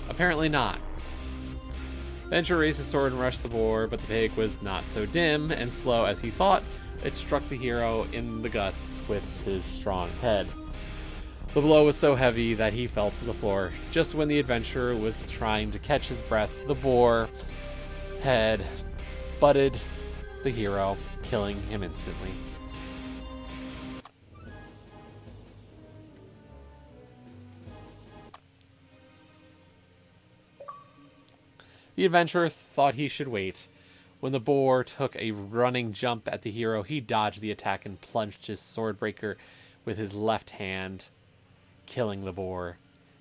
Apparently not. Adventurer raised his sword and rushed the boar, but the pig was not so dim and slow as he thought. It struck the hero in the guts with his strong head. The blow was so heavy that he fell to the floor. Just when the adventurer was trying to catch his breath, the boar head butted the hero, killing him instantly. The adventurer thought he should wait. When the boar took a running jump at the hero, he dodged the attack and plunged his Swordbreaker with his left hand, killing the boar.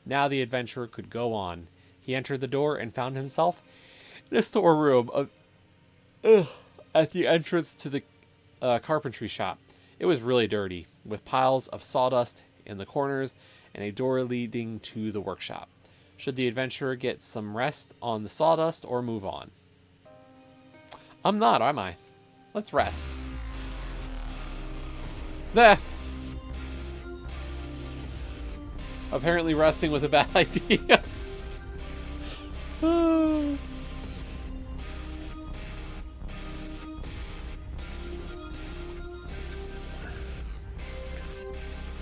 Now the adventurer could go on. He entered the door and found himself in a storeroom at the entrance to the carpentry shop. It was really dirty, with piles of sawdust in the corners and a door leading to the workshop. Should the adventurer get some rest on the sawdust or move on? I'm not, am I? Let's rest. There. Apparently resting was a bad idea.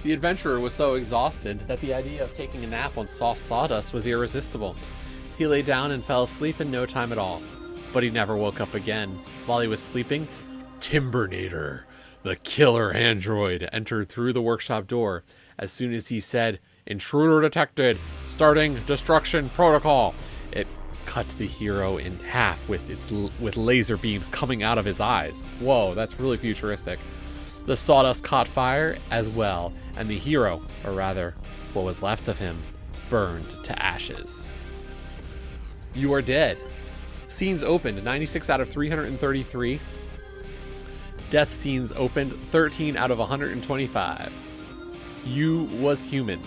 The adventurer was so exhausted that the idea of taking a nap on soft sawdust was irresistible. He lay down and fell asleep in no time at all. But he never woke up again. While he was sleeping, Timbernator, the killer android, entered through the workshop door. As soon as he said, "Intruder detected, starting destruction protocol," it cut the hero in half with laser beams coming out of his eyes. Whoa, that's really futuristic. The sawdust caught fire as well, and the hero, or rather, what was left of him, burned to ashes. You are dead. Scenes opened 96 out of 333. Death scenes opened 13 out of 125. You was human.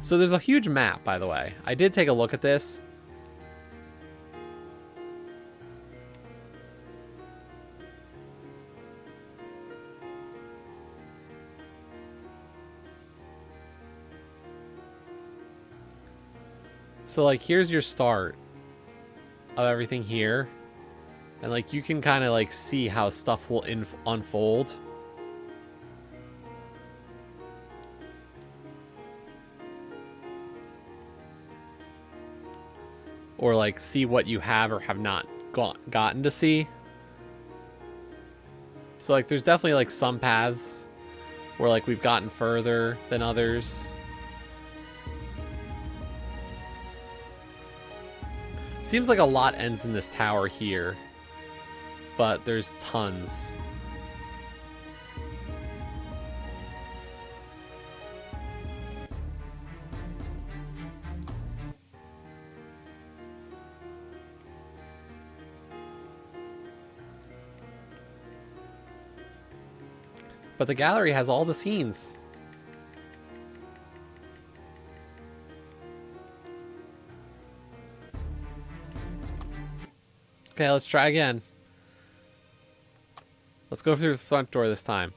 So there's a huge map, by the way. I did take a look at this. So, like, here's your start of everything here. And, like, you can kind of, like, see how stuff will unfold. Or, like, see what you have or have not gotten to see. So, like, there's definitely, like, some paths where, like, we've gotten further than others. Seems like a lot ends in this tower here, but there's tons. But the gallery has all the scenes. Okay, let's try again. Let's go through the front door this time.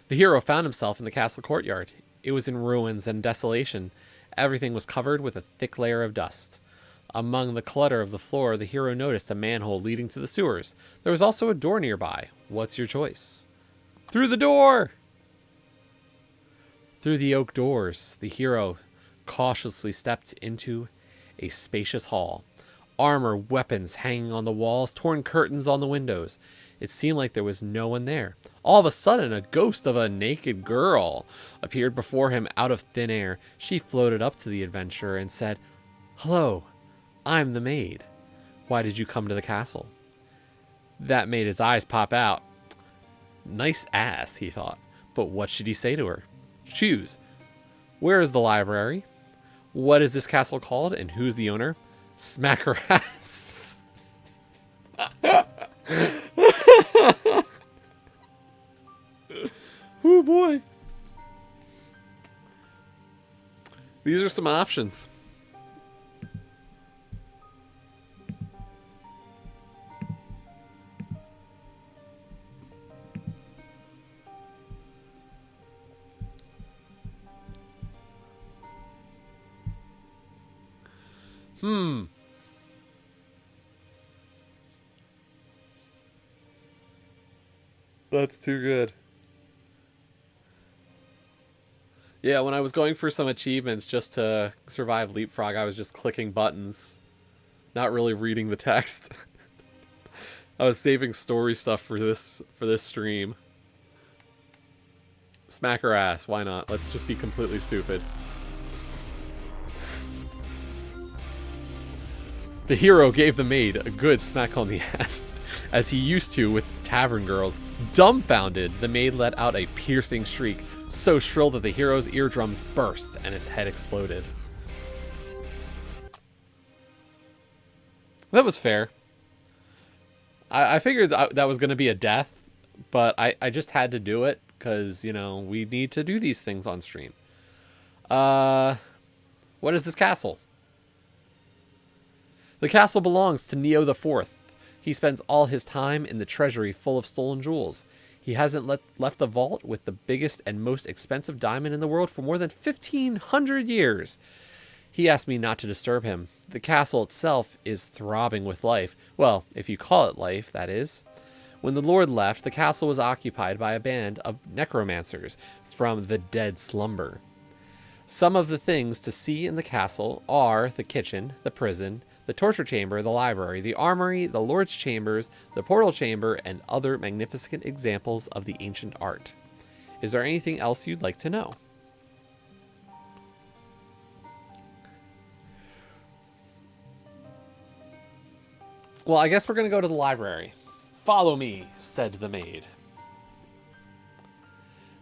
The hero found himself in the castle courtyard. It was in ruins and desolation. Everything was covered with a thick layer of dust. Among the clutter of the floor, the hero noticed a manhole leading to the sewers. There was also a door nearby. What's your choice? Through the door! Through the oak doors, the hero cautiously stepped into a spacious hall. Armor, weapons hanging on the walls, torn curtains on the windows. It seemed like there was no one there. All of a sudden, a ghost of a naked girl appeared before him out of thin air. She floated up to the adventurer and said, "Hello, I'm the maid. Why did you come to the castle?" That made his eyes pop out. Nice ass, he thought. But what should he say to her? Choose. Where is the library? What is this castle called, and who's the owner? Smack her ass. Oh boy. These are some options. That's too good. Yeah, when I was going for some achievements just to survive Leapfrog, I was just clicking buttons, not really reading the text. I was saving story stuff for this stream. Smack her ass, why not? Let's just be completely stupid. The hero gave the maid a good smack on the ass, as he used to with the tavern girls. Dumbfounded, the maid let out a piercing shriek, so shrill that the hero's eardrums burst and his head exploded. That was fair. I figured that was going to be a death, but I just had to do it because, you know, we need to do these things on stream. What is this castle? The castle belongs to Neo IV. He spends all his time in the treasury full of stolen jewels. He hasn't left the vault with the biggest and most expensive diamond in the world for more than 1,500 years. He asked me not to disturb him. The castle itself is throbbing with life. Well, if you call it life, that is. When the Lord left, the castle was occupied by a band of necromancers from the dead slumber. Some of the things to see in the castle are the kitchen, the prison, the torture chamber, the library, the armory, the Lord's chambers, the portal chamber, and other magnificent examples of the ancient art. Is there anything else you'd like to know? Well, I guess we're going to go to the library. Follow me, said the maid.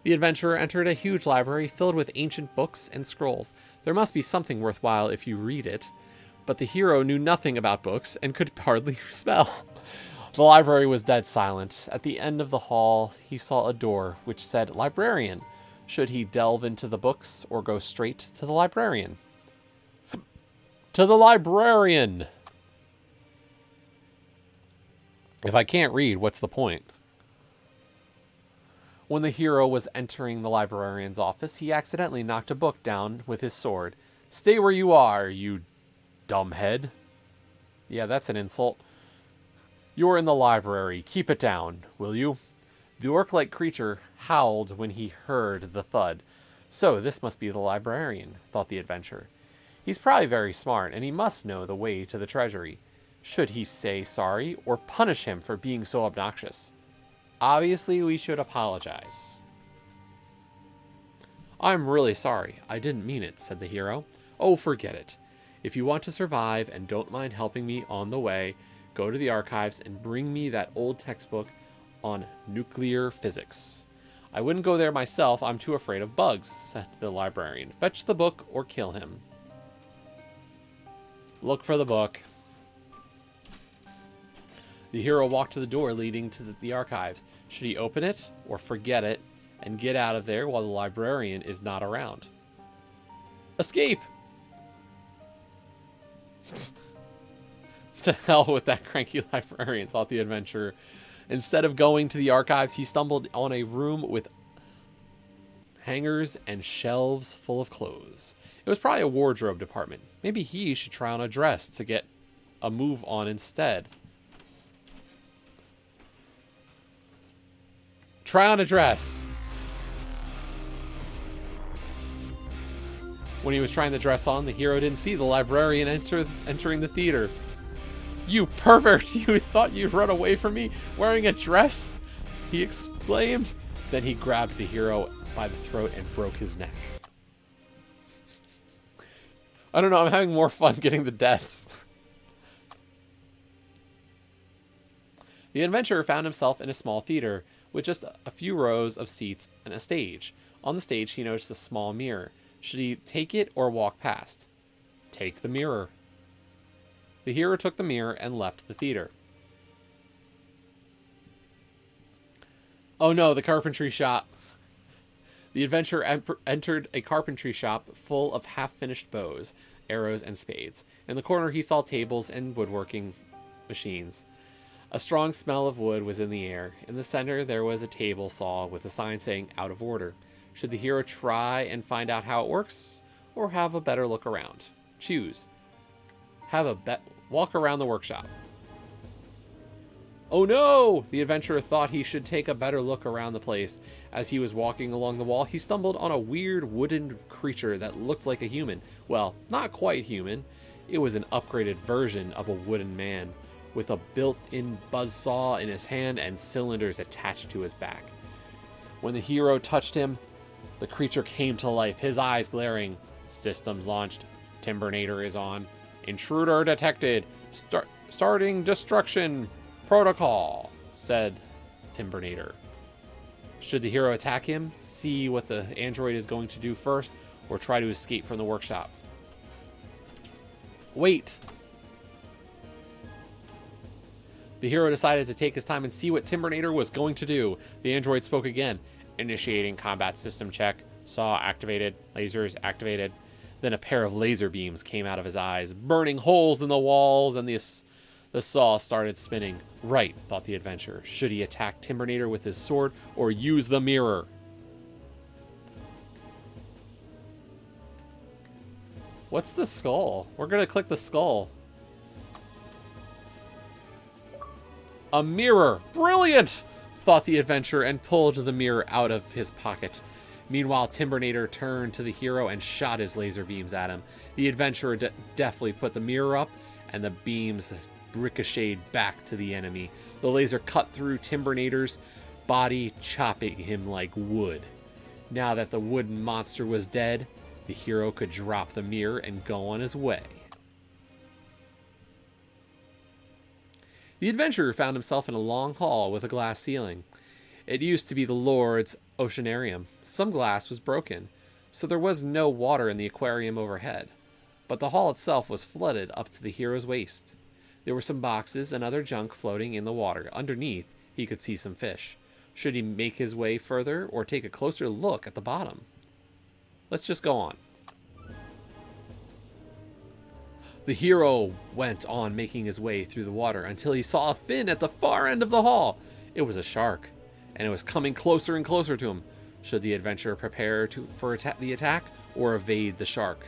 The adventurer entered a huge library filled with ancient books and scrolls. There must be something worthwhile if you read it. But the hero knew nothing about books and could hardly spell. The library was dead silent. At the end of the hall, he saw a door which said librarian. Should he delve into the books or go straight to the librarian? To the librarian! If I can't read, what's the point? When the hero was entering the librarian's office, he accidentally knocked a book down with his sword. Stay where you are, you dumbhead. Yeah, that's an insult. You're in the library. Keep it down, will you? The orc-like creature howled when he heard the thud. So this must be the librarian, thought the adventurer. He's probably very smart, and he must know the way to the treasury. Should he say sorry or punish him for being so obnoxious? Obviously, we should apologize. I'm really sorry. I didn't mean it, said the hero. Oh, forget it. If you want to survive and don't mind helping me on the way, go to the archives and bring me that old textbook on nuclear physics. I wouldn't go there myself. I'm too afraid of bugs, said the librarian. Fetch the book or kill him. Look for the book. The hero walked to the door leading to the archives. Should he open it or forget it and get out of there while the librarian is not around? Escape! To hell with that cranky librarian, thought the adventurer. Instead of going to the archives, he stumbled on a room with hangers and shelves full of clothes. It was probably a wardrobe department. Maybe he should try on a dress to get a move on instead. Try on a dress. When he was trying to dress on, the hero didn't see the librarian entering the theater. You pervert! You thought you'd run away from me wearing a dress? He exclaimed. Then he grabbed the hero by the throat and broke his neck. I don't know, I'm having more fun getting the deaths. The adventurer found himself in a small theater with just a few rows of seats and a stage. On the stage, he noticed a small mirror. Should he take it or walk past? Take the mirror. The hero took the mirror and left the theater. Oh no, the carpentry shop. The adventurer entered a carpentry shop full of half-finished bows, arrows, and spades. In the corner, he saw tables and woodworking machines. A strong smell of wood was in the air. In the center, there was a table saw with a sign saying, out of order. Should the hero try and find out how it works, or have a better look around? Choose. Walk around the workshop. Oh no! The adventurer thought he should take a better look around the place. As he was walking along the wall, he stumbled on a weird wooden creature that looked like a human. Well, not quite human. It was an upgraded version of a wooden man, with a built-in buzzsaw in his hand and cylinders attached to his back. When the hero touched him, the creature came to life, his eyes glaring. Systems launched. Timbernator is on. Intruder detected. Starting destruction protocol, said Timbernator. Should the hero attack him, see what the android is going to do first, or try to escape from the workshop? Wait. The hero decided to take his time and see what Timbernator was going to do. The android spoke again. Initiating combat system check. Saw activated. Lasers activated. Then a pair of laser beams came out of his eyes, burning holes in the walls, and the saw started spinning. Right, thought the adventurer. Should he attack Timbernator with his sword or use the mirror? What's the skull? We're going to click the skull. A mirror! Brilliant! Thought the adventurer and pulled the mirror out of his pocket. Meanwhile, Timbernator turned to the hero and shot his laser beams at him. The adventurer deftly put the mirror up, and the beams ricocheted back to the enemy. The laser cut through Timbernator's body, chopping him like wood. Now that the wooden monster was dead, the hero could drop the mirror and go on his way. The adventurer found himself in a long hall with a glass ceiling. It used to be the Lord's oceanarium. Some glass was broken, so there was no water in the aquarium overhead. But the hall itself was flooded up to the hero's waist. There were some boxes and other junk floating in the water. Underneath, he could see some fish. Should he make his way further or take a closer look at the bottom? Let's just go on. The hero went on making his way through the water until he saw a fin at the far end of the hall. It was a shark, and it was coming closer and closer to him. Should the adventurer prepare for the attack or evade the shark?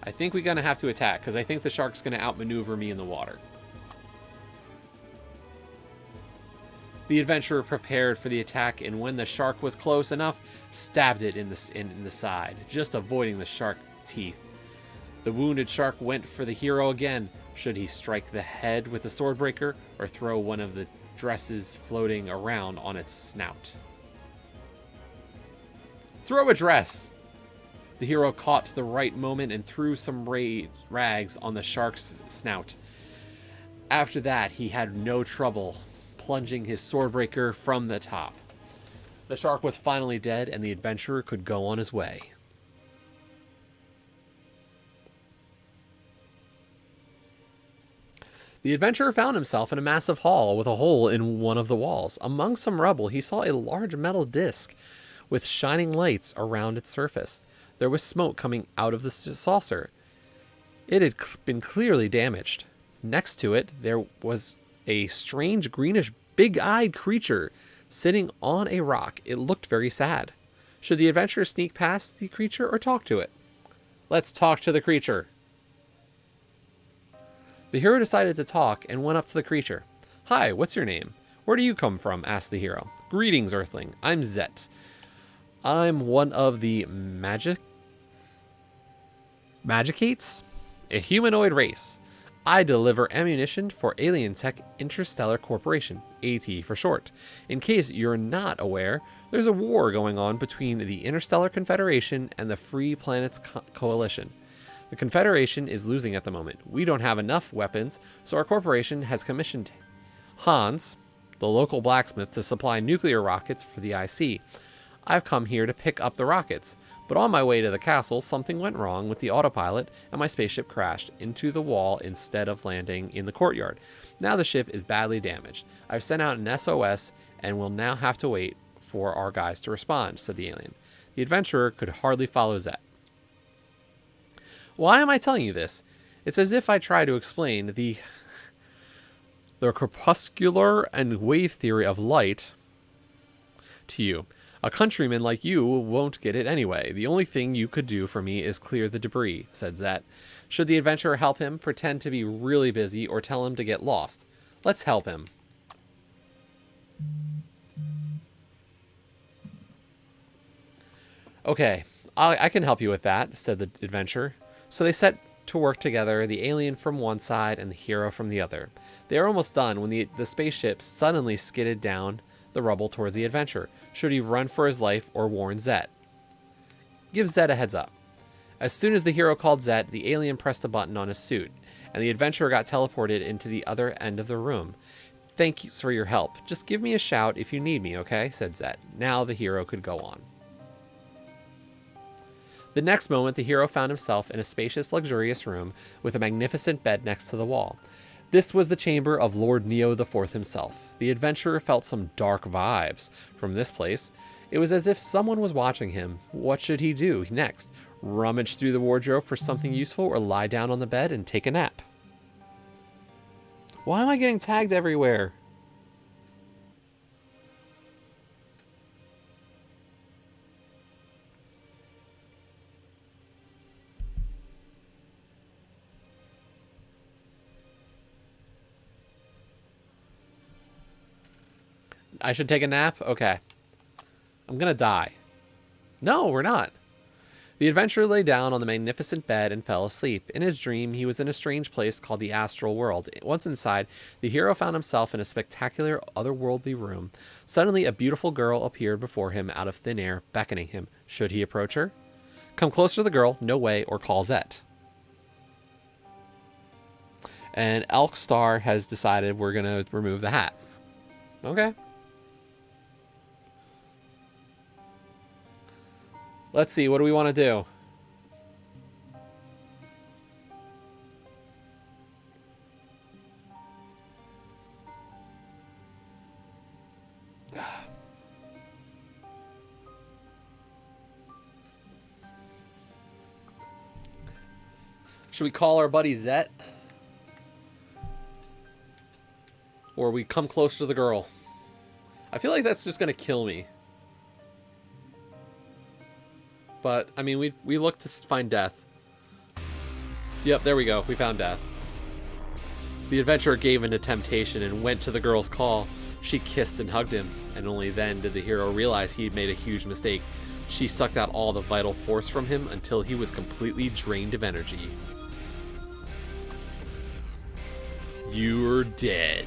I think we're going to have to attack, because I think the shark's going to outmaneuver me in the water. The adventurer prepared for the attack, and when the shark was close enough, stabbed it in the side, just avoiding the shark's teeth. The wounded shark went for the hero again. Should he strike the head with the Swordbreaker or throw one of the dresses floating around on its snout? Throw a dress! The hero caught the right moment and threw some rags on the shark's snout. After that, he had no trouble plunging his Swordbreaker from the top. The shark was finally dead, and the adventurer could go on his way. The adventurer found himself in a massive hall with a hole in one of the walls. Among some rubble, he saw a large metal disc with shining lights around its surface. There was smoke coming out of the saucer. It had been clearly damaged. Next to it, there was a strange greenish big-eyed creature sitting on a rock. It looked very sad. Should the adventurer sneak past the creature or talk to it? Let's talk to the creature. The hero decided to talk and went up to the creature. Hi, what's your name? Where do you come from? Asked the hero. Greetings, Earthling. I'm Zet. I'm one of the Magicates? A humanoid race. I deliver ammunition for Alien Tech Interstellar Corporation, AT for short. In case you're not aware, there's a war going on between the Interstellar Confederation and the Free Planets Coalition. The Confederation is losing at the moment. We don't have enough weapons, so our corporation has commissioned Hans, the local blacksmith, to supply nuclear rockets for the IC. I've come here to pick up the rockets, but on my way to the castle, something went wrong with the autopilot and my spaceship crashed into the wall instead of landing in the courtyard. Now the ship is badly damaged. I've sent out an SOS and will now have to wait for our guys to respond, said the alien. The adventurer could hardly follow Zet. Why am I telling you this? It's as if I try to explain the corpuscular and wave theory of light to you. A countryman like you won't get it anyway. The only thing you could do for me is clear the debris, said Zet. Should the adventurer help him, pretend to be really busy, or tell him to get lost? Let's help him. Okay, I can help you with that, said the adventurer. So they set to work together, the alien from one side and the hero from the other. They were almost done when the spaceship suddenly skidded down the rubble towards the adventurer. Should he run for his life or warn Zet? Give Zet a heads up. As soon as the hero called Zet, the alien pressed a button on his suit, and the adventurer got teleported into the other end of the room. Thanks for your help. Just give me a shout if you need me, okay? Said Zet. Now the hero could go on. The next moment, the hero found himself in a spacious, luxurious room with a magnificent bed next to the wall. This was the chamber of Lord Neo IV himself. The adventurer felt some dark vibes from this place. It was as if someone was watching him. What should he do next? Rummage through the wardrobe for something useful or lie down on the bed and take a nap? Why am I getting tagged everywhere? I should take a nap? Okay. I'm gonna die. No, we're not. The adventurer lay down on the magnificent bed and fell asleep. In his dream, he was in a strange place called the Astral World. Once inside, the hero found himself in a spectacular, otherworldly room. Suddenly, a beautiful girl appeared before him out of thin air, beckoning him. Should he approach her? Come closer to the girl, no way, or call Zet. And Elk Star has decided we're gonna remove the hat. Okay. Let's see, what do we want to do? Should we call our buddy Zet? Or we come close to the girl? I feel like that's just going to kill me. But, I mean, we look to find death. Yep, there we go. We found death. The adventurer gave in to temptation and went to the girl's call. She kissed and hugged him, and only then did the hero realize he'd made a huge mistake. She sucked out all the vital force from him until he was completely drained of energy. You're dead.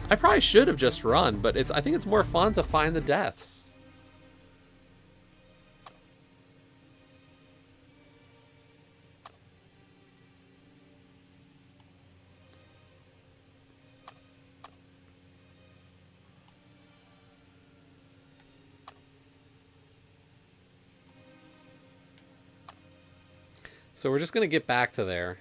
I probably should have just run, but I think it's more fun to find the deaths. So we're just going to get back to there.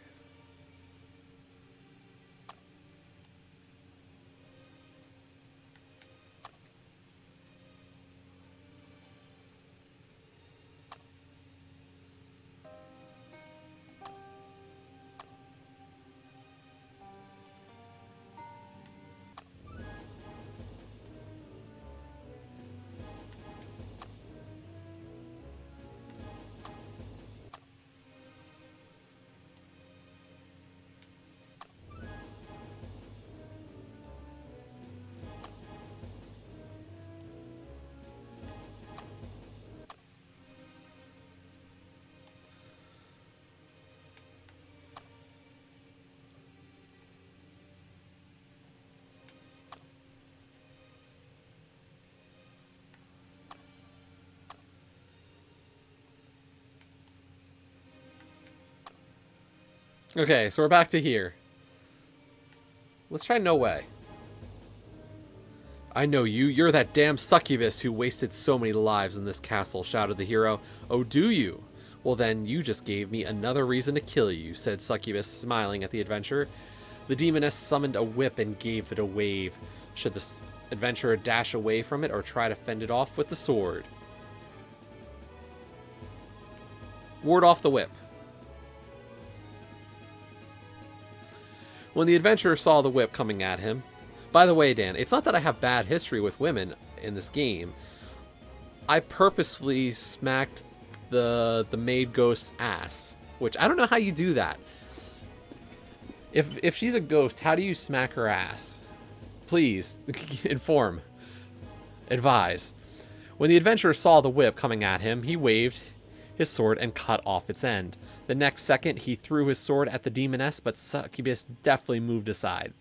Okay, so we're back to here. Let's try no way. I know you. You're that damn succubus who wasted so many lives in this castle, shouted the hero. Oh, do you? Well then, you just gave me another reason to kill you, said Succubus, smiling at the adventurer. The demoness summoned a whip and gave it a wave. Should the adventurer dash away from it or try to fend it off with the sword? Ward off the whip. When the adventurer saw the whip coming at him... By the way, Dan, it's not that I have bad history with women in this game. I purposefully smacked the maid ghost's ass, which I don't know how you do that. If she's a ghost, how do you smack her ass? Please, inform. Advise. When the adventurer saw the whip coming at him, he waved his sword and cut off its end. The next second, he threw his sword at the demoness, but Succubus deftly moved aside.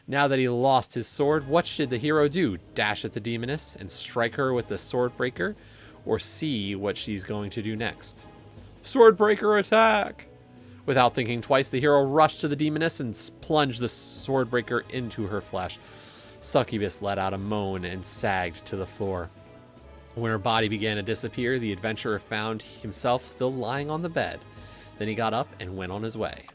Now that he lost his sword, what should the hero do? Dash at the demoness and strike her with the Swordbreaker? Or see what she's going to do next? Swordbreaker attack! Without thinking twice, the hero rushed to the demoness and plunged the Swordbreaker into her flesh. Succubus let out a moan and sagged to the floor. When her body began to disappear, the adventurer found himself still lying on the bed. Then he got up and went on his way.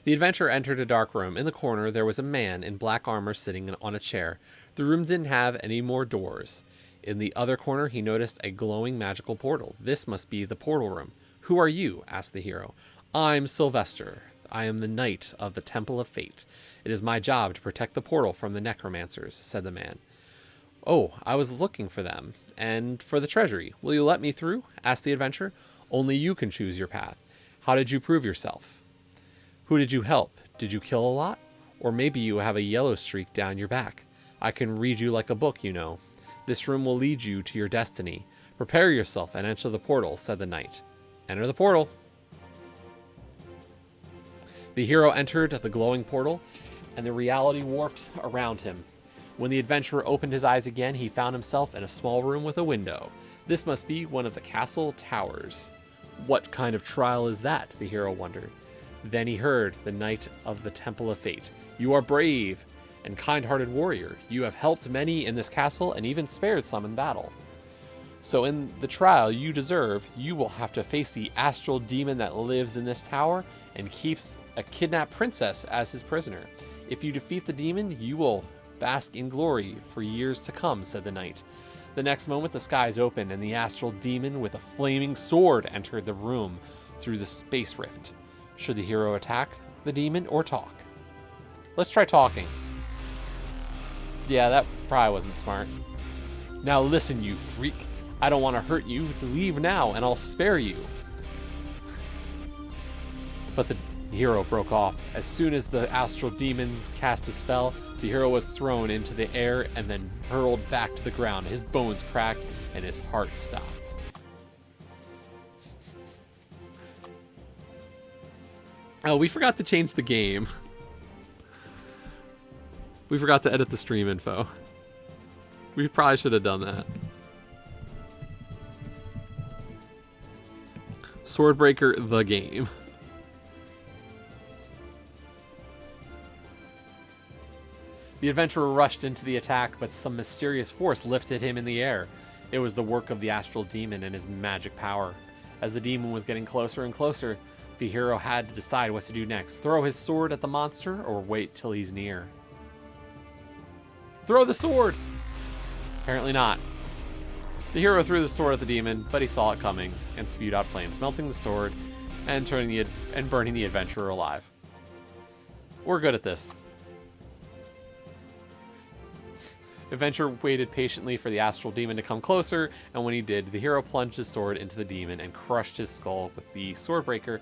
The adventurer entered a dark room. In the corner, there was a man in black armor sitting on a chair. The room didn't have any more doors. In the other corner, he noticed a glowing magical portal. This must be the portal room. Who are you? Asked the hero. I'm Sylvester. I am the knight of the Temple of Fate. It is my job to protect the portal from the necromancers, said the man. Oh, I was looking for them, and for the treasury. Will you let me through? Asked the adventurer. Only you can choose your path. How did you prove yourself? Who did you help? Did you kill a lot? Or maybe you have a yellow streak down your back. I can read you like a book, you know. This room will lead you to your destiny. Prepare yourself and enter the portal, said the knight. Enter the portal. The hero entered the glowing portal, and the reality warped around him. When the adventurer opened his eyes again, he found himself in a small room with a window. This must be one of the castle towers. What kind of trial is that? The hero wondered. Then he heard the knight of the Temple of Fate. You are brave and kind-hearted warrior. You have helped many in this castle and even spared some in battle. So in the trial you deserve, you will have to face the astral demon that lives in this tower and keeps a kidnapped princess as his prisoner. If you defeat the demon, you will bask in glory for years to come, said the knight. The next moment the skies opened and the astral demon with a flaming sword entered the room through the space rift. Should the hero attack the demon or talk? Let's try talking. Yeah, that probably wasn't smart. Now listen, you freak. I don't want to hurt you. Leave now and I'll spare you. But the hero broke off. As soon as the astral demon cast a spell, the hero was thrown into the air and then hurled back to the ground. His bones cracked and his heart stopped. Oh, we forgot to change the game. We forgot to edit the stream info. We probably should have done that. Swordbreaker, the game. The adventurer rushed into the attack, but some mysterious force lifted him in the air. It was the work of the astral demon and his magic power. As the demon was getting closer and closer, the hero had to decide what to do next. Throw his sword at the monster or wait till he's near. Throw the sword! Apparently not. The hero threw the sword at the demon, but he saw it coming and spewed out flames, melting the sword and burning the adventurer alive. We're good at this. Adventurer waited patiently for the astral demon to come closer, and when he did, the hero plunged his sword into the demon and crushed his skull with the Swordbreaker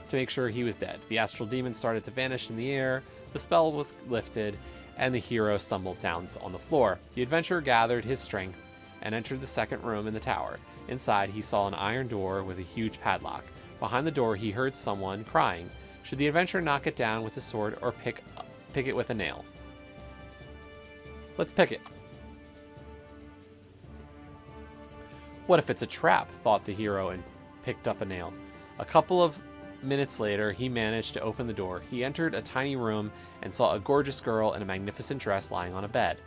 to make sure he was dead. The astral demon started to vanish in the air, the spell was lifted, and the hero stumbled down on the floor. The adventurer gathered his strength and entered the second room in the tower. Inside, he saw an iron door with a huge padlock. Behind the door, he heard someone crying. Should the adventurer knock it down with a sword or pick it with a nail? Let's pick it. What if it's a trap, thought the hero, and picked up a nail. A couple of minutes later, he managed to open the door. He entered a tiny room and saw a gorgeous girl in a magnificent dress lying on a bed.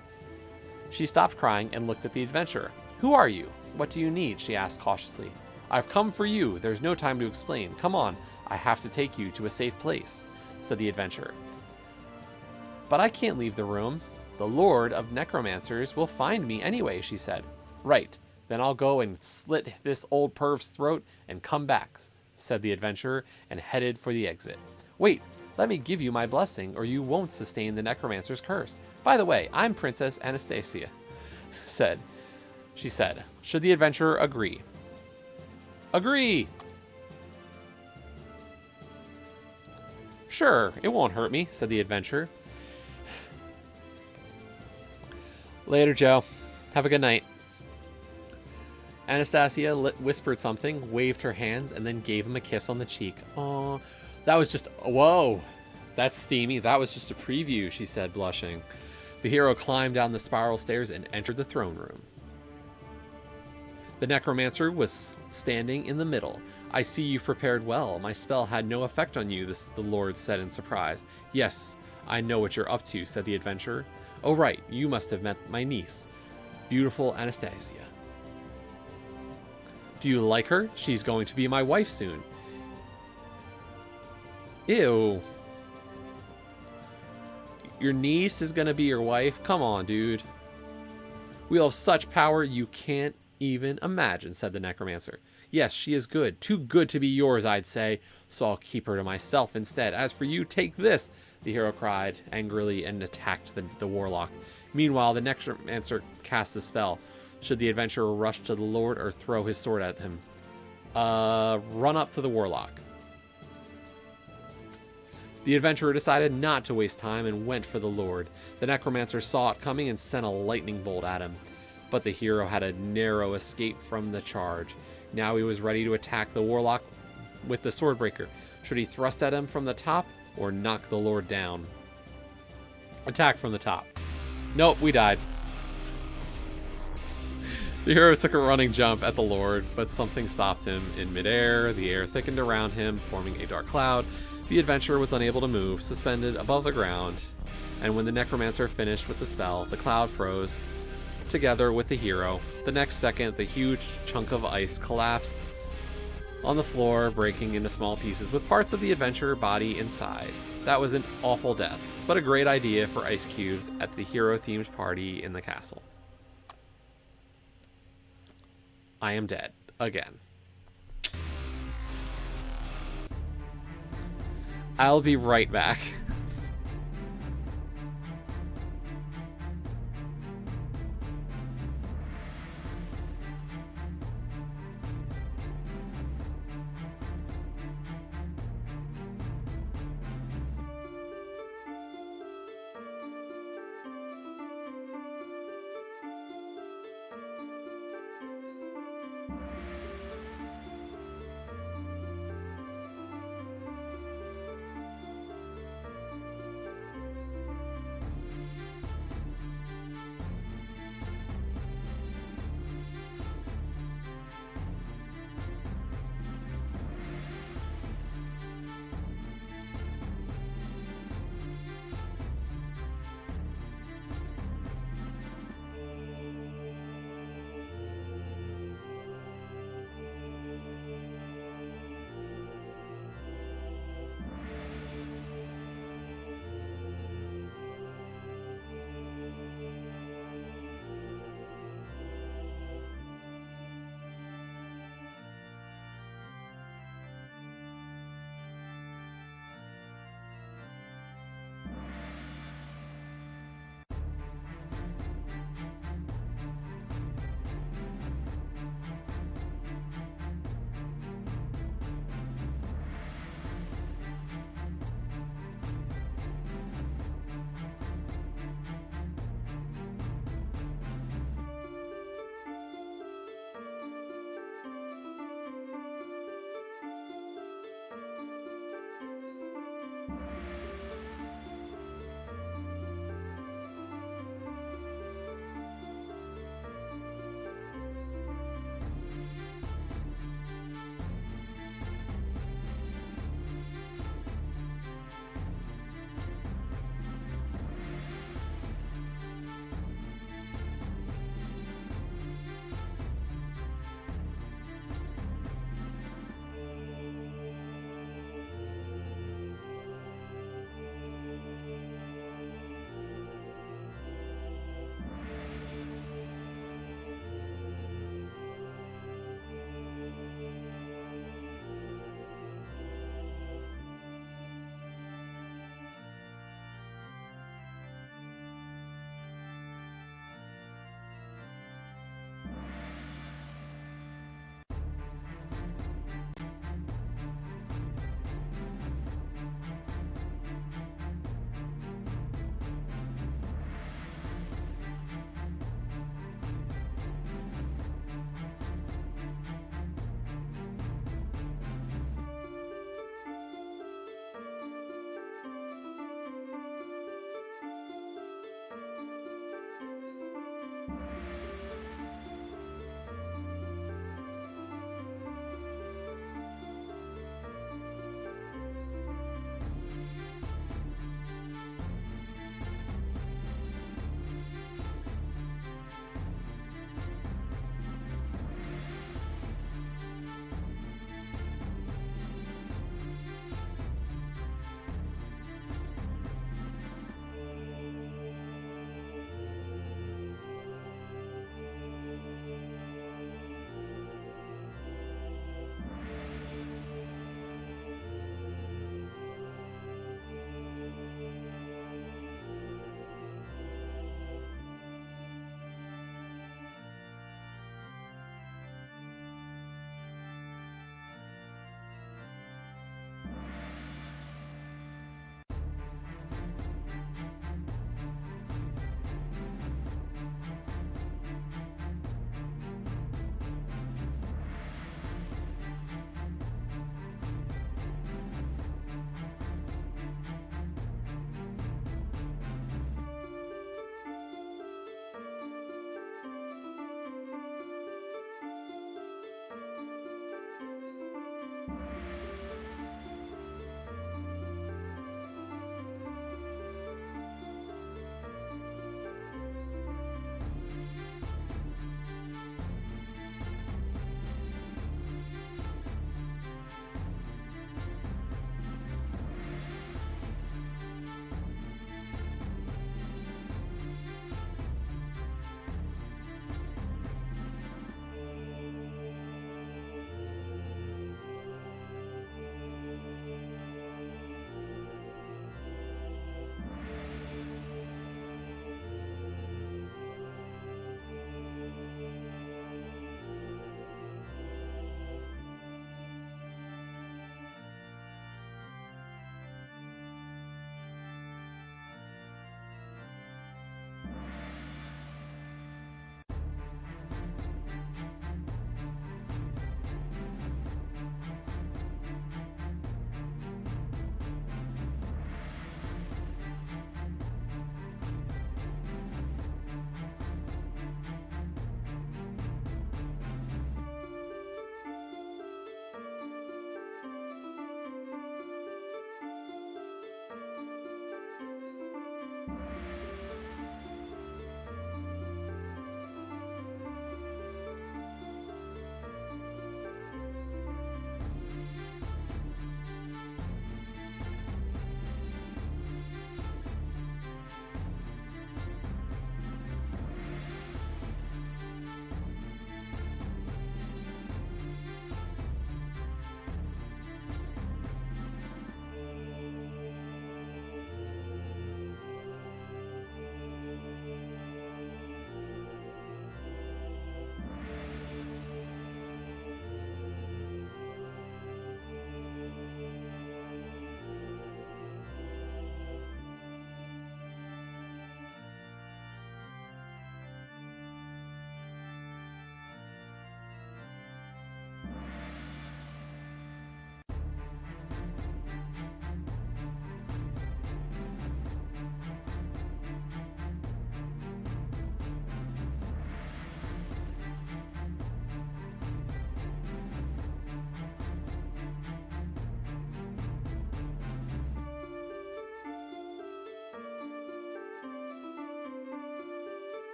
She stopped crying and looked at the adventurer. "Who are you? What do you need?" she asked cautiously. "I've come for you. There's no time to explain. Come on, I have to take you to a safe place," said the adventurer. "But I can't leave the room. The Lord of Necromancers will find me anyway," she said. "Right, then I'll go and slit this old perv's throat and come back," said the adventurer, and headed for the exit. "Wait, let me give you my blessing, or you won't sustain the Necromancer's curse. By the way, I'm Princess Anastasia," she said. Should the adventurer agree? "Agree!" "Sure, it won't hurt me," said the adventurer. "Later, Joe. Have a good night." Anastasia whispered something, waved her hands, and then gave him a kiss on the cheek. "Aw, that was just... Whoa, that's steamy. That was just a preview," she said, blushing. The hero climbed down the spiral stairs and entered the throne room. The necromancer was standing in the middle. "I see you've prepared well. My spell had no effect on you," the Lord said in surprise. "Yes, I know what you're up to," said the adventurer. "Oh, right, you must have met my niece, beautiful Anastasia. Do you like her? She's going to be my wife soon." "Ew. Your niece is going to be your wife? Come on, dude. We'll have such power you can't even imagine," said the necromancer. "Yes, she is good. Too good to be yours, I'd say. So I'll keep her to myself instead. As for you, take this," the hero cried angrily and attacked the warlock. Meanwhile, the necromancer cast a spell. Should the adventurer rush to the Lord or throw his sword at him? Run up to the warlock. The adventurer decided not to waste time and went for the Lord. The necromancer saw it coming and sent a lightning bolt at him. But the hero had a narrow escape from the charge. Now he was ready to attack the warlock with the Swordbreaker. Should he thrust at him from the top or knock the Lord down? Attack from the top. Nope, we died. The hero took a running jump at the Lord, but something stopped him in midair. The air thickened around him, forming a dark cloud. The adventurer was unable to move, suspended above the ground. And when the necromancer finished with the spell, the cloud froze together with the hero. The next second, the huge chunk of ice collapsed on the floor, breaking into small pieces with parts of the adventurer body inside. That was an awful death, but a great idea for ice cubes at the hero-themed party in the castle. I am dead. Again. I'll be right back.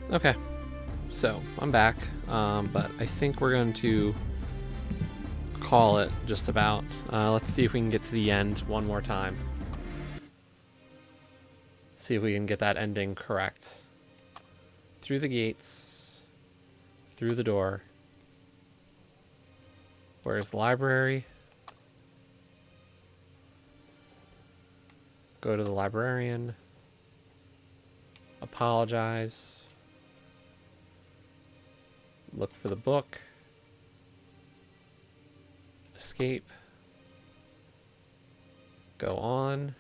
Okay, so I'm back, but I think we're going to call it just about. Let's see if we can get to the end one more time. See if we can get that ending correct. Through the gates, through the door. Where's the library? Go to the librarian. Apologize. Look for the book. Escape. Go on.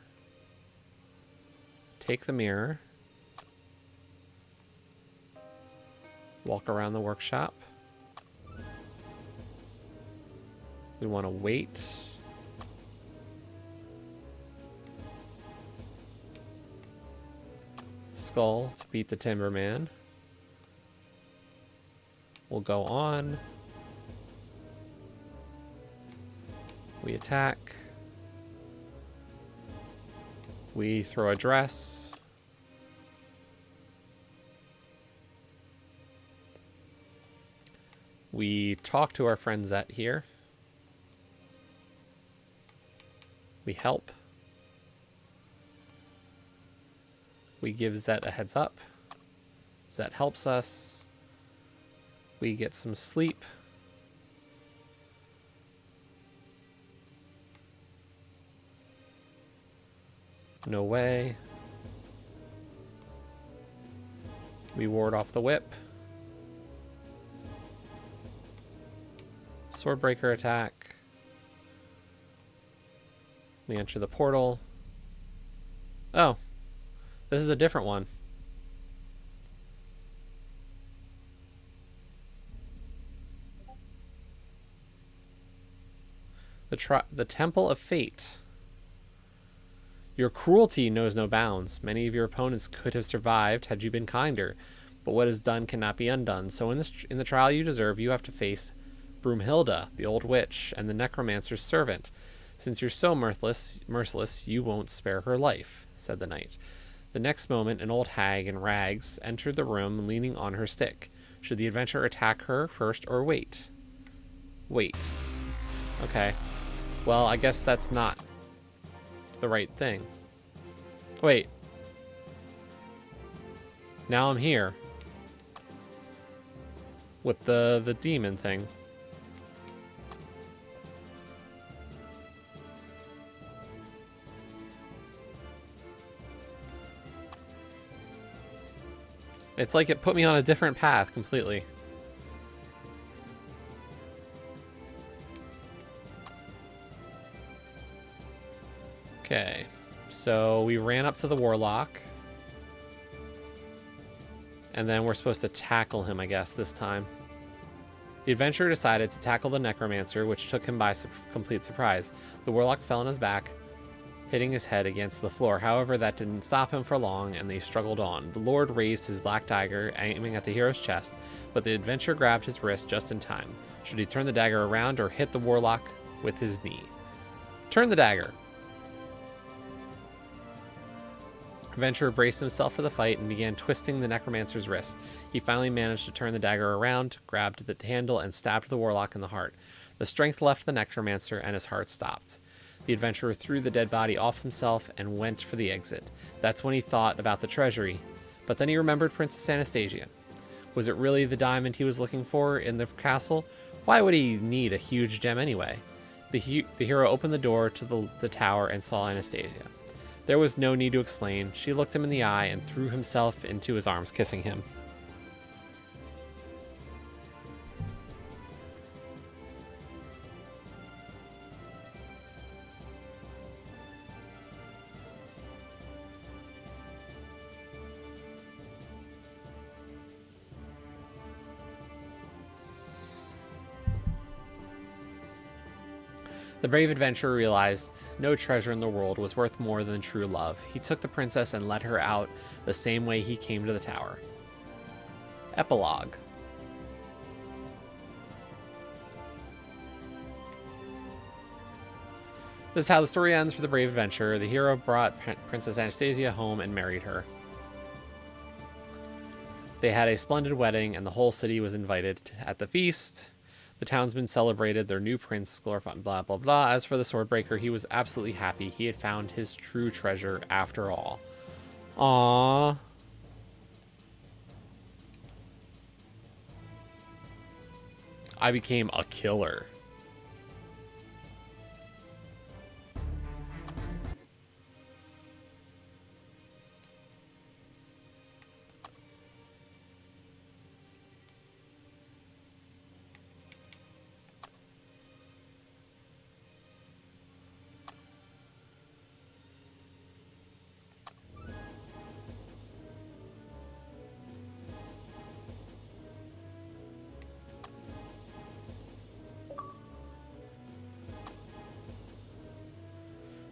Take the mirror. Walk around the workshop. We want to wait. Skull to beat the Timberman. We'll go on. We attack. We throw a dress. We talk to our friend Zet here. We help. We give Zet a heads up. Zet helps us. We get some sleep. No way. We ward off the whip. Swordbreaker attack. We enter the portal. Oh, this is a different one. The Temple of Fate. Your cruelty knows no bounds. Many of your opponents could have survived had you been kinder, but what is done cannot be undone. So in the trial you deserve, you have to face Broomhilda, the old witch, and the necromancer's servant. Since you're so merciless, you won't spare her life, said the knight. The next moment, an old hag in rags entered the room leaning on her stick. Should the adventurer attack her first or wait? Wait. Okay. Well, I guess that's not the right thing. Wait. Now I'm here. With the demon thing. It's like it put me on a different path completely. Okay, so we ran up to the warlock. And then we're supposed to tackle him, I guess, this time. The adventurer decided to tackle the necromancer, which took him by complete surprise. The warlock fell on his back, hitting his head against the floor. However, that didn't stop him for long, and they struggled on. The lord raised his black dagger, aiming at the hero's chest, but the adventurer grabbed his wrist just in time. Should he turn the dagger around or hit the warlock with his knee? Turn the dagger. Adventurer braced himself for the fight and began twisting the necromancer's wrist. He finally managed to turn the dagger around, grabbed the handle, and stabbed the warlock in the heart. The strength left the necromancer, and his heart stopped. The adventurer threw the dead body off himself and went for the exit. That's when he thought about the treasury. But then he remembered Princess Anastasia. Was it really the diamond he was looking for in the castle? Why would he need a huge gem anyway? The hero opened the door to the tower and saw Anastasia. There was no need to explain. She looked him in the eye and threw himself into his arms, kissing him. The brave adventurer realized no treasure in the world was worth more than true love. He took the princess and led her out the same way he came to the tower. Epilogue. This is how the story ends for the brave adventurer. The hero brought Princess Anastasia home and married her. They had a splendid wedding, and the whole city was invited at the feast. The townsmen celebrated their new prince, glorified, blah, blah, blah. As for the Swordbreaker, he was absolutely happy. He had found his true treasure after all. Aww. I became a killer.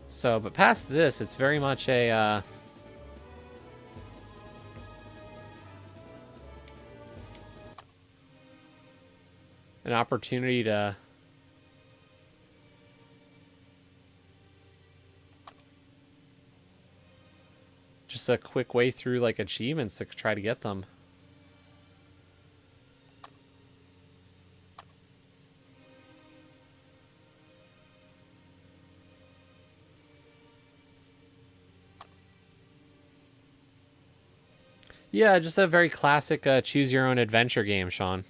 So, but past this, it's very much a, an opportunity to just a quick way through, like, achievements to try to get them. Yeah, just a very classic choose your own adventure game, Sean.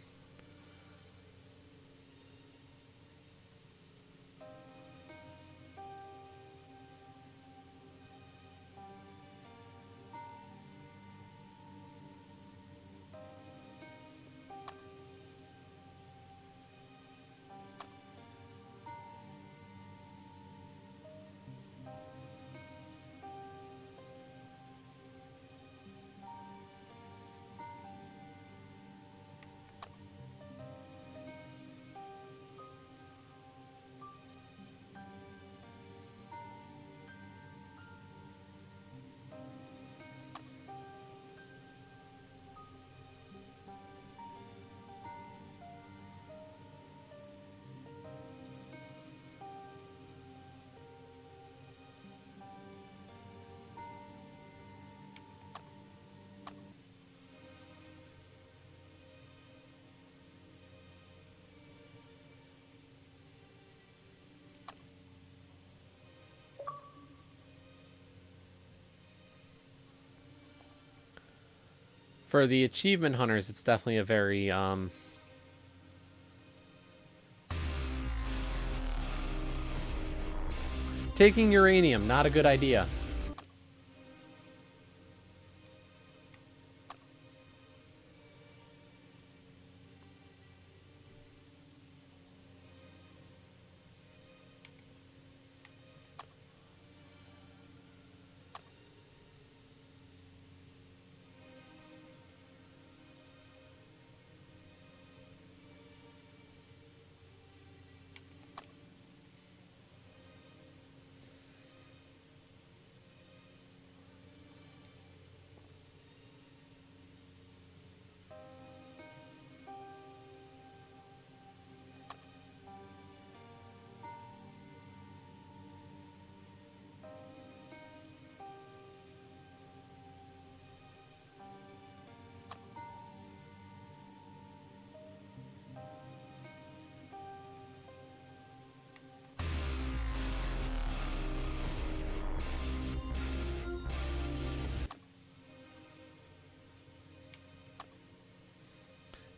For the achievement hunters, it's definitely a very taking uranium, not a good idea.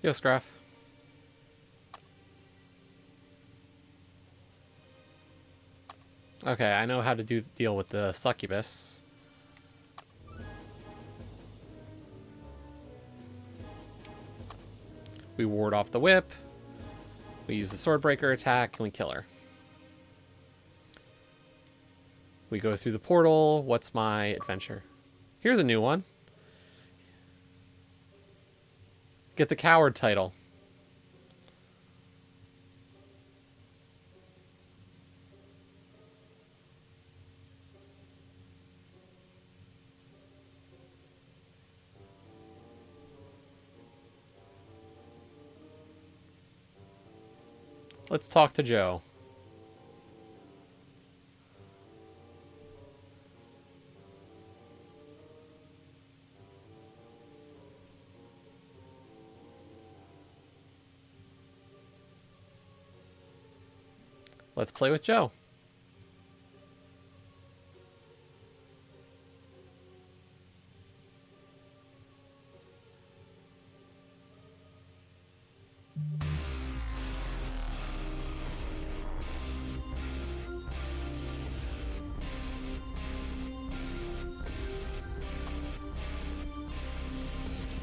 Yo, Scruff. Okay, I know how to deal with the succubus. We ward off the whip. We use the Swordbreaker attack, and we kill her. We go through the portal. What's my adventure? Here's a new one. Get the coward title. Let's talk to Joe. let's play with Joe.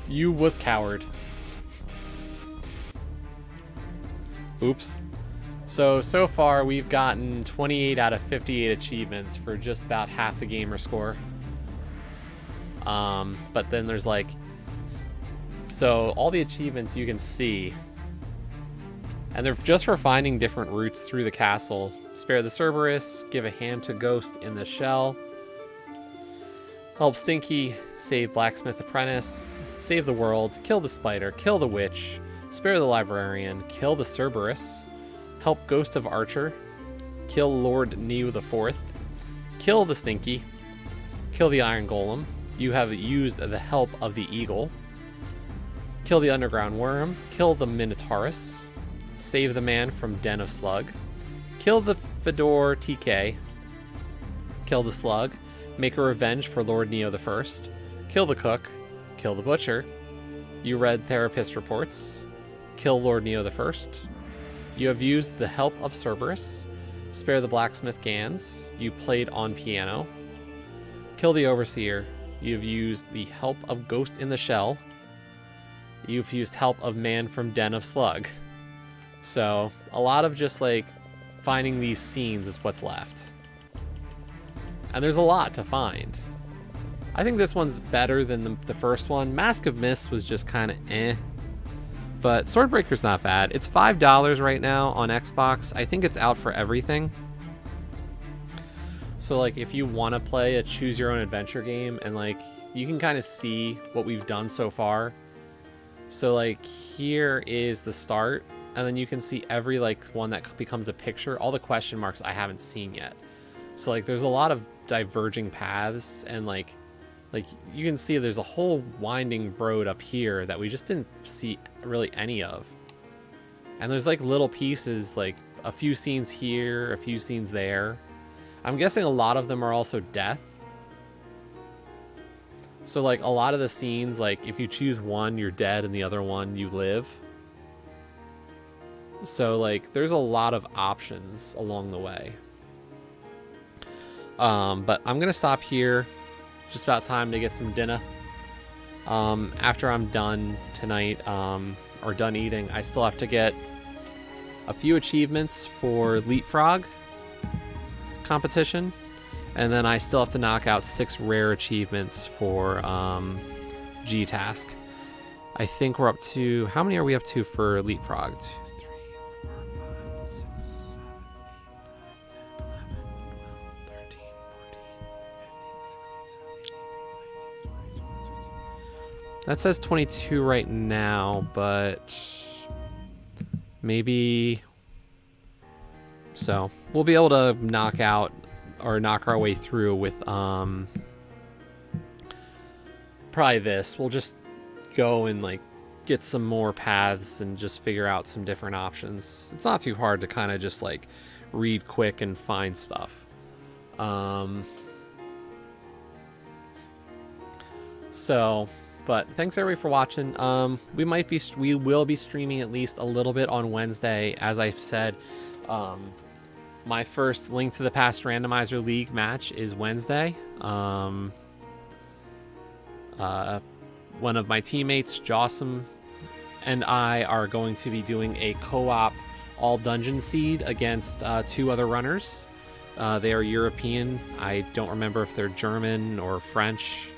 You was coward. Oops. So far we've gotten 28 out of 58 achievements for just about half the gamer score. But then there's like, so all the achievements you can see, and they're just for finding different routes through the castle. Spare the Cerberus, give a hand to Ghost in the Shell, help Stinky, save Blacksmith Apprentice, save the world, kill the spider, kill the witch, spare the librarian, kill the Cerberus, help Ghost of Archer, kill Lord Neo IV, kill the Stinky, kill the Iron Golem. You have used the help of the Eagle, kill the Underground Worm, kill the Minotaurus, save the man from Den of Slug, kill the Fedor TK, kill the Slug, make a revenge for Lord Neo I, kill the Cook, kill the Butcher. You read Therapist Reports, kill Lord Neo I. You have used the help of Cerberus, spare the Blacksmith Gans. You played on piano, kill the Overseer. You've used the help of Ghost in the Shell. You've used help of Man from Den of Slug. So a lot of just like finding these scenes is what's left. And there's a lot to find. I think this one's better than the first one. Mask of Mist was just kind of eh. But Swordbreaker's not bad. It's $5 right now on Xbox. I think it's out for everything. So like if you want to play a choose your own adventure game, and like you can kind of see what we've done so far. So like here is the start, and then you can see every like one that becomes a picture. All the question marks I haven't seen yet. So like there's a lot of diverging paths, and like you can see there's a whole winding road up here that we just didn't see really any of. And there's like little pieces, like a few scenes here, a few scenes there. I'm guessing a lot of them are also death. So like a lot of the scenes, like if you choose one, you're dead, and the other one you live. So like there's a lot of options along the way. But I'm gonna stop here. Just about time to get some dinner. After I'm done tonight, or done eating, I still have to get a few achievements for Leapfrog competition, and then I still have to knock out 6 rare achievements for G-Task. I think we're up to, how many are we up to for Leapfrog? 2, 3, 4, 5, 6, 7, 8, 9, 10, 11, 12, 13, 14, 15, 16, 17, 18, 19, 20. That says 22 right now, but maybe. So we'll be able to knock our way through with probably this. We'll just go and like get some more paths and just figure out some different options. It's not too hard to kind of just like read quick and find stuff. But thanks everybody for watching. We will be streaming at least a little bit on Wednesday, as I've said. My first Link to the Past Randomizer League match is Wednesday. One of my teammates, Jossam, and I are going to be doing a co-op all dungeon seed against 2 other runners. They are European. I don't remember if they're German or French,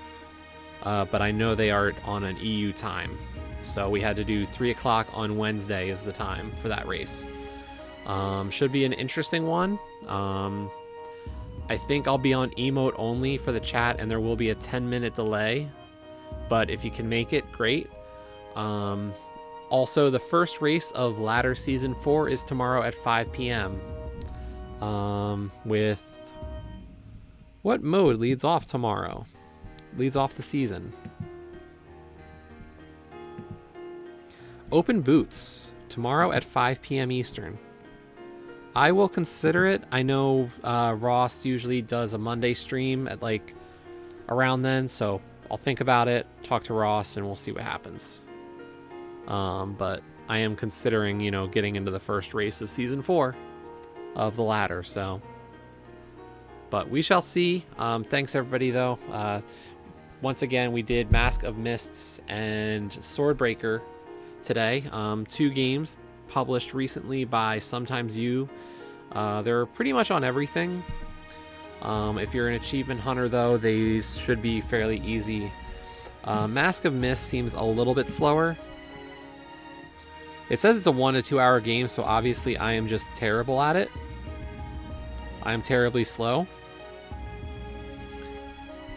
but I know they are on an EU time. So we had to do 3 o'clock on Wednesday is the time for that race. Should be an interesting one. I think I'll be on emote only for the chat, and there will be a 10-minute delay. But if you can make it, great. Also, the first race of Ladder Season 4 is tomorrow at 5 p.m. With what mode leads off tomorrow? Leads off the season. Open Boots tomorrow at 5 p.m. Eastern. I will consider it. I know Ross usually does a Monday stream at like around then, so I'll think about it, talk to Ross, and we'll see what happens. But I am considering, getting into the first race of season 4 of the ladder, so. But we shall see. Thanks everybody though. Once again, we did Mask of Mists and Swordbreaker today. 2 games published recently by Sometimes You. They're pretty much on everything. If you're an achievement hunter though, these should be fairly easy. Mask of Mist seems a little bit slower. It says it's a 1 to 2 hour game, so obviously I am just terrible at it. I am terribly slow.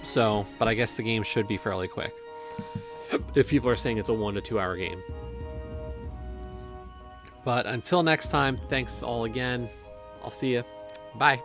So, but I guess the game should be fairly quick. If people are saying it's a 1 to 2 hour game. But until next time, thanks all again. I'll see you. Bye.